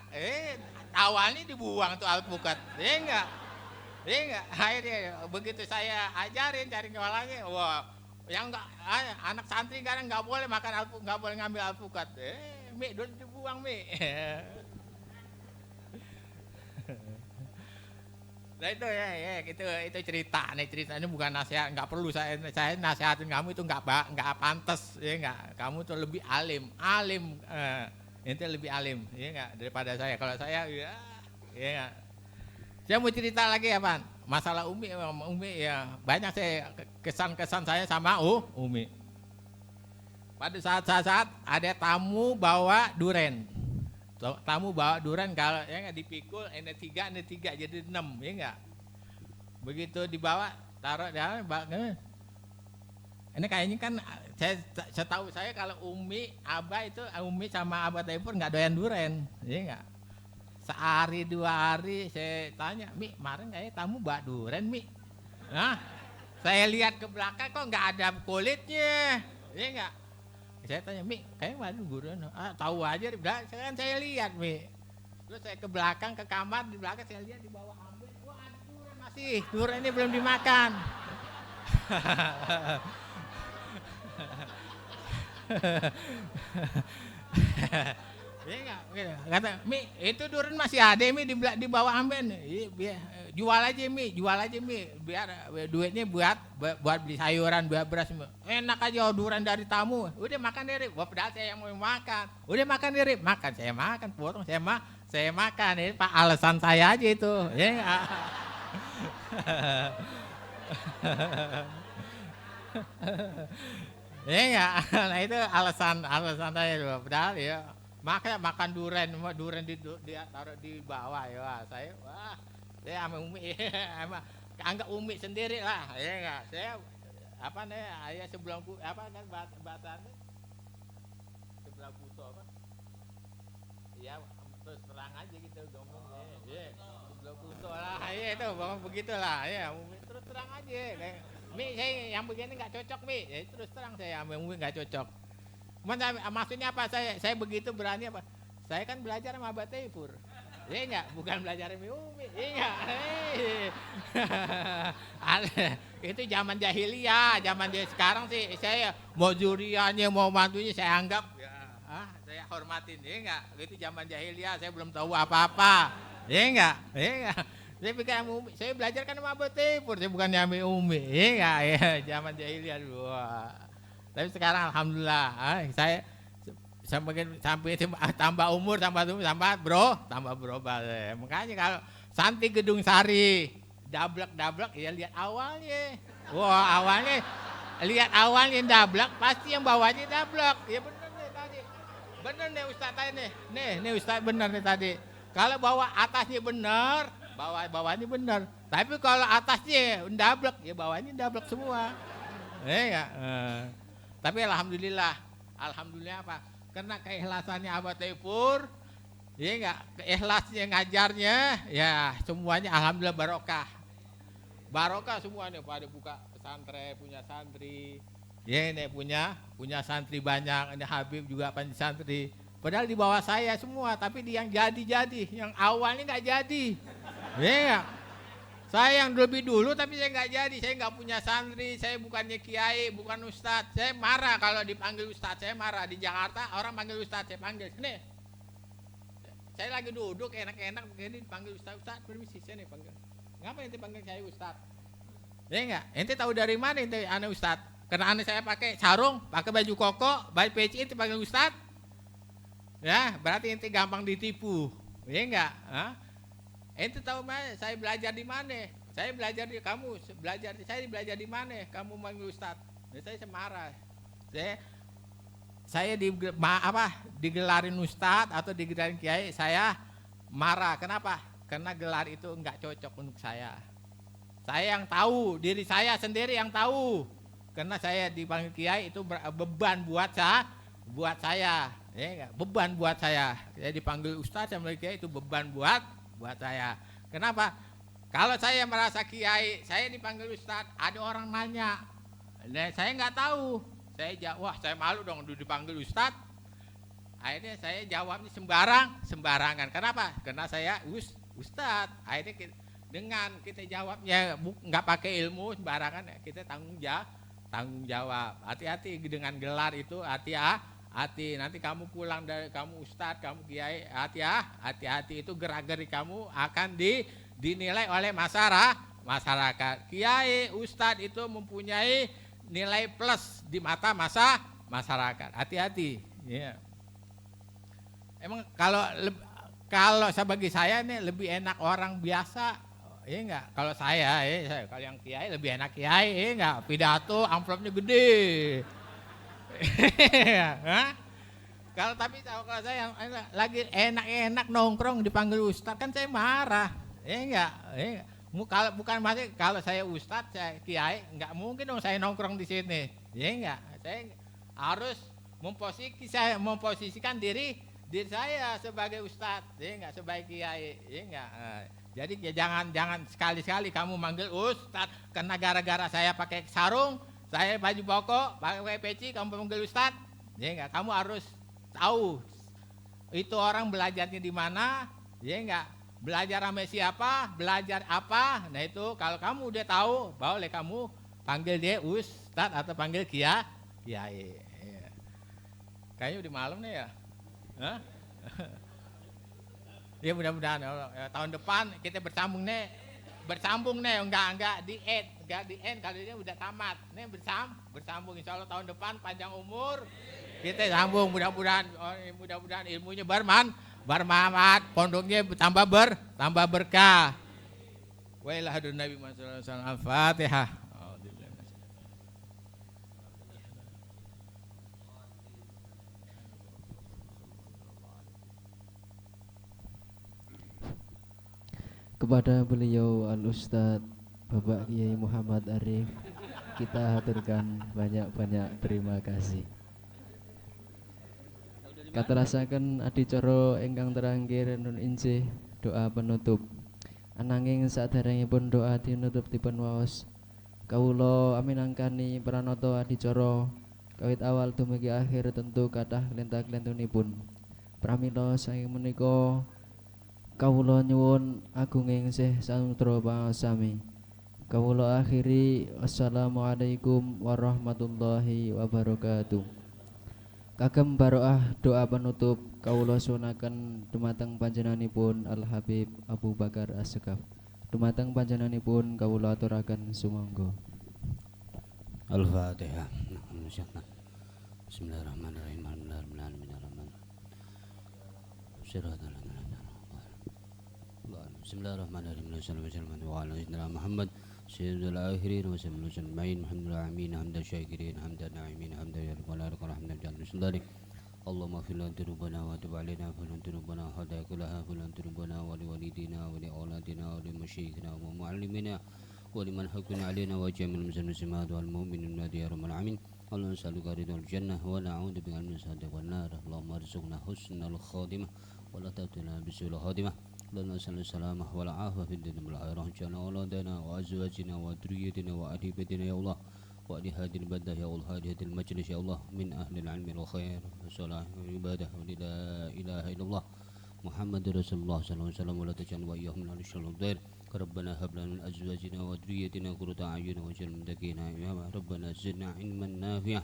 Awalnya dibuang tuh alpukat. Enggak. Akhirnya begitu saya ajarin cari ngolahnya, wah, yang enggak anak santri sekarang enggak boleh makan alpukat, enggak boleh ngambil alpukat. Mi udah dibuang Mi. Nah itu itu ceritanya bukan nasihat, nggak perlu saya nasihatin kamu itu nggak pantas ya nggak, kamu tuh lebih alim itu lebih alim ya nggak daripada saya. Kalau saya ya nggak. Saya mau cerita lagi ya Pan, masalah Umi ya banyak saya kesan saya sama Umi. Pada saat ada tamu bawa duren. Tamu bawa durian kalau ya nggak dipikul ini 3 jadi 6 ya nggak. Begitu dibawa taruh di ini kayaknya kan setahu saya kalau Umi sama Abah Tepur nggak doyan durian ya nggak. Sehari 2 hari saya tanya Mi kemarin kayaknya tamu bawa durian Mi. Nah saya lihat ke belakang kok nggak ada kulitnya ya nggak. Saya tanya, Mi, kayaknya mana durian? Tahu aja, kan saya lihat, Mi. Terus saya ke belakang, ke kamar, di belakang saya lihat di bawah ambil. Wah, ada durian masih. Durian ini belum dimakan. Iya enggak? Kata, Mi, itu durian masih ada, Mi, di bawah ambil. Jual aja Mi, biar duitnya buat beli sayuran, buat beras. Enak aja durian dari tamu. Udah makan deh, Rip. Padahal saya yang mau makan. Udah makan deh, Rip. Makan, saya makan, potong saya makan. Ini Pak alasan saya aja itu. Ya enggak? Ya enggak? Nah itu alasan saya dulu. Padahal ya makan durian taruh di bawah ya. Saya sama Umi anggap Umi sendiri lah ya enggak. Saya sebelum bahasanya sebelah buto ya terus terang aja gitu ngomongnya ya sebelah buto lah ya itu ngomong begitulah ya Umi terus terang aja kayak Mi saya yang begini nggak cocok Mi ya terus terang saya sama Umi nggak cocok. Maksudnya apa saya begitu berani apa saya kan belajar sama Abah Tepur. Iya enggak, bukan belajar Umi. Iya. Itu zaman jahiliyah, sekarang sih saya mau juriannya mau mantunya saya anggap saya hormatin. Iya enggak, itu zaman jahiliyah saya belum tahu apa-apa. Iya enggak? Saya pikir sama Umi, saya belajar kan sama Abah Tepur, saya bukan nyami Umi. Iya enggak ya, zaman jahiliyah dulu. Wah. Tapi sekarang alhamdulillah, saya sampai tambah umur, tambah berubah. Makanya kalau Santi Gedung Sari, dablek ya lihat awalnya. Wah, awalnya dablek, pasti yang bawahnya dablek. Ya benar nih tadi. Benar nih Ustaz tadi nih. Nih Ustaz benar nih tadi. Kalau bawah atasnya benar, bawahnya benar. Tapi kalau atasnya dablek, ya bawahnya dablek semua. Enggak. Tapi alhamdulillah apa? Karena keikhlasannya Abah Tepur, ya enggak, keikhlasnya ngajarnya, ya semuanya alhamdulillah barokah. Barokah semuanya pada buka pesantren, punya santri. Ya ini punya santri banyak, ini Habib juga punya santri. Padahal di bawah saya semua, tapi yang jadi, yang awalnya nggak jadi. Ya enggak? Saya yang lebih dulu tapi saya nggak jadi, saya nggak punya santri, saya bukannya kiai, bukan ustadz. Saya marah kalau dipanggil ustadz, saya marah. Di Jakarta orang panggil ustadz, saya panggil, sini. Saya lagi duduk enak-enak begini dipanggil ustadz, permisi saya nih panggil. Ngapa ente panggil saya ustadz? Ya enggak? Ente tahu dari mana ente aneh ustadz? Karena aneh saya pakai sarung, pakai baju koko, baju peci, ente panggil ustadz? Ya, berarti ente gampang ditipu. Ya enggak? Ente tahu mana? Saya belajar di mana? Saya belajar di kamu, saya belajar di mana? Kamu manggil ustadz. Ya, saya marah. Saya digelarin ustadz atau digelarin kiai, saya marah. Kenapa? Karena gelar itu enggak cocok untuk saya. Saya yang tahu, diri saya sendiri yang tahu. Karena saya dipanggil kiai itu beban buat saya. Ya, enggak? Beban buat saya. Saya dipanggil ustadz sama kiai itu beban buat saya. Kenapa? Kalau saya merasa kiai, saya dipanggil ustadz, ada orang nanya. Nah, saya nggak tahu. Saya jawab, wah saya malu dong dipanggil ustadz. Akhirnya saya jawabnya sembarangan. Kenapa? Karena saya ustadz. Akhirnya dengan kita jawabnya nggak pakai ilmu sembarangan, kita tanggung jawab. Hati-hati dengan gelar itu, hati nanti kamu pulang dari kamu ustadz, kamu kiai, hati-hati itu gerak-gerik kamu akan dinilai oleh masyarakat. Kiai, ustadz itu mempunyai nilai plus di mata masyarakat. Hati-hati. Yeah. Emang kalau bagi saya nih lebih enak orang biasa. Iya enggak? Kalau saya, kalau yang kiai lebih enak kiai, enggak? Pidato amplopnya gede. Kalau saya lagi enak-enak nongkrong dipanggil ustadz kan saya marah. Enggak. Kalau bukan masih kalau saya ustadz, saya kiai, enggak mungkin dong saya nongkrong di sini. Ya enggak. Saya harus memposisikan diri saya sebagai ustadz, ya enggak, sebagai kiai, ya enggak. Jadi ya jangan sekali-sekali kamu manggil ustadz karena gara-gara saya pakai sarung, saya baju pokok, pakai peci, kamu panggil ustadz. Ya enggak, kamu harus tahu itu orang belajarnya di mana, ya enggak, belajar sama siapa, belajar apa. Nah itu kalau kamu udah tahu, boleh kamu panggil dia ustadz atau panggil kiai. Ya. Kayaknya udah malam nih ya. Hah? Ya mudah-mudahan tahun depan kita bersambung nih, enggak di end kalau ini udah tamat. Nih bersambung insya Allah tahun depan panjang umur. Kita sambung mudah-mudahan ilmunya bermanfaat, pondoknya tambah berkah. Wa ila hadun Nabi Muhammad sallallahu alaihi wasallam. Al-Fatihah. Kepada beliau Al-Ustadz Bapak Kiai Muhammad Arif, kita haturkan banyak-banyak terima kasih. Katerasaken adicara ingkang terangkir nun injih doa penutup. Ananging saderengipun doa tinutup dipun waos, kawula aminangkani pranata adicara kawit awal dumugi akhir tentu kathah klentah-klentunipun. Pramila saking menika kawula nyuwun agunging Syekh Sanutra Pangasami. Kawula akhiri, wassalamualaikum warahmatullahi wabarakatuh. Kagem baroah doa penutup kawula sunaken dumateng panjenenganipun Al Habib Abu Bakar As-Sekaf. Dumateng panjenenganipun kawula aturaken sumangga. Al-Fatihah. Bismillahirrahmanirrahim. Bismillahirrahmanirrahim. Muhammad sayyidul akhirin wa sallallahu alaihi alhamdulillah amin hamdan syakirin hamdan na'imin hamdan yarqana hamdan jannah. Allahumma fil dzunubana wa tub alaina fil dzunubana hada kullaha fil dzunubana wa li walidina wa li auladina wa li masyayikhina wa muallimina wa liman haqqana alaina wa jamil muslimat wal mu'minin ya rabbal alamin. Allahumma salli ridal jannah wa na'udzu bika min sadaqati wan nar. Allahumma arzuqna husnal khatimah wa la tatina bisul khatimah. Allahumma salli salamah wal afiyah fid dunya wal akhirah. Jana auladana wa azwajina wa dhurriyyatina wa ahibbatina ya Allah. وأهل هذه البلدة يا الله هذه المجلس يا الله من أهل العلم والخير والصلاح والعبادة ولا إله إلا الله محمد رسول الله صلى الله عليه وسلم ولا تجعل وإياهم من أهل الشر والضير. ربنا هب لنا من أزواجنا وذريتنا قرة أعين واجعلنا للمتقين إماما. ربنا زدنا علما نافعا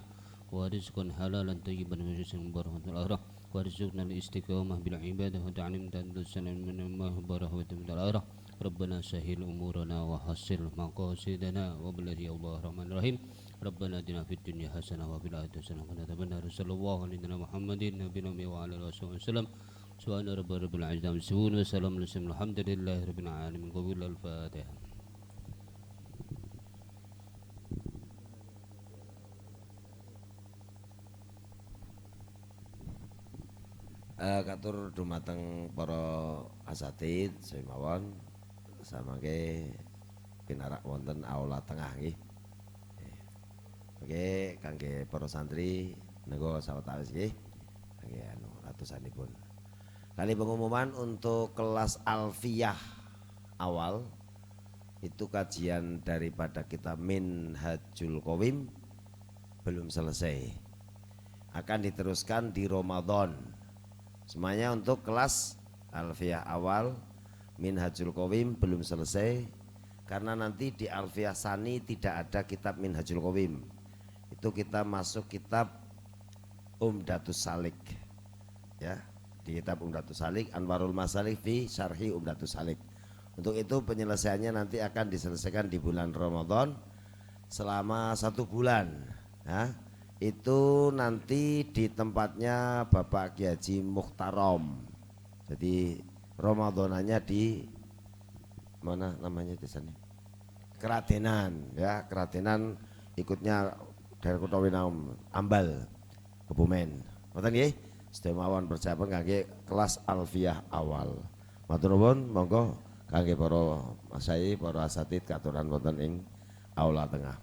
ورزقا حلالا طيبا ورزقا مباركا في الآخرة وارزقنا الاستقامة بالعبادة وتعلم تندسنا من المهبرة وتمد الآخرة. ربنا سهل أمورنا وحصل مقاصدنا وبلغ يا الله الرحمن الرحيم. ربنا آتنا في الدنيا حسنة وفي الآخرة حسنة وقنا عذاب النار. صلى الله على محمد نبينا وعلى آله وصحبه وسلم. سبحان رب العزة عما يصفون وسلام على المرسلين الحمد لله رب العالمين. قبول الفاتحة. Katur dumateng para asatid saya mawon samangke pinarak wonten aula tengah nggih. Oke, kangge para santri nego sawetawis nggih. Kangge atusanipun. Kali pengumuman untuk kelas alfiyah awal itu kajian daripada kita Minhajul Qawim belum selesai. Akan diteruskan di Ramadan. Semuanya untuk kelas alfiyah awal Minhajul Qawim belum selesai karena nanti di Alfiyah Sani tidak ada kitab Minhajul Qawim. Itu kita masuk kitab Umdatus Salik. Ya, di kitab Umdatus Salik Anwarul Masalik fi Syarhi Umdatus Salik. Untuk itu penyelesaiannya nanti akan diselesaikan di bulan Ramadan selama 1 bulan. Ya, itu nanti di tempatnya Bapak Kiai Haji Mukhtarom. Jadi Ramadananya di mana namanya di sana? Keratenan, ya Keratenan ikutnya dari Kota Winam Ambal, Kebumen. Ngoten nggih, sedaya mawon persiapan kangge kelas alfiyah awal. Matur nuwun, monggo kangge para masai, para asatid katuran wonten ing aula tengah.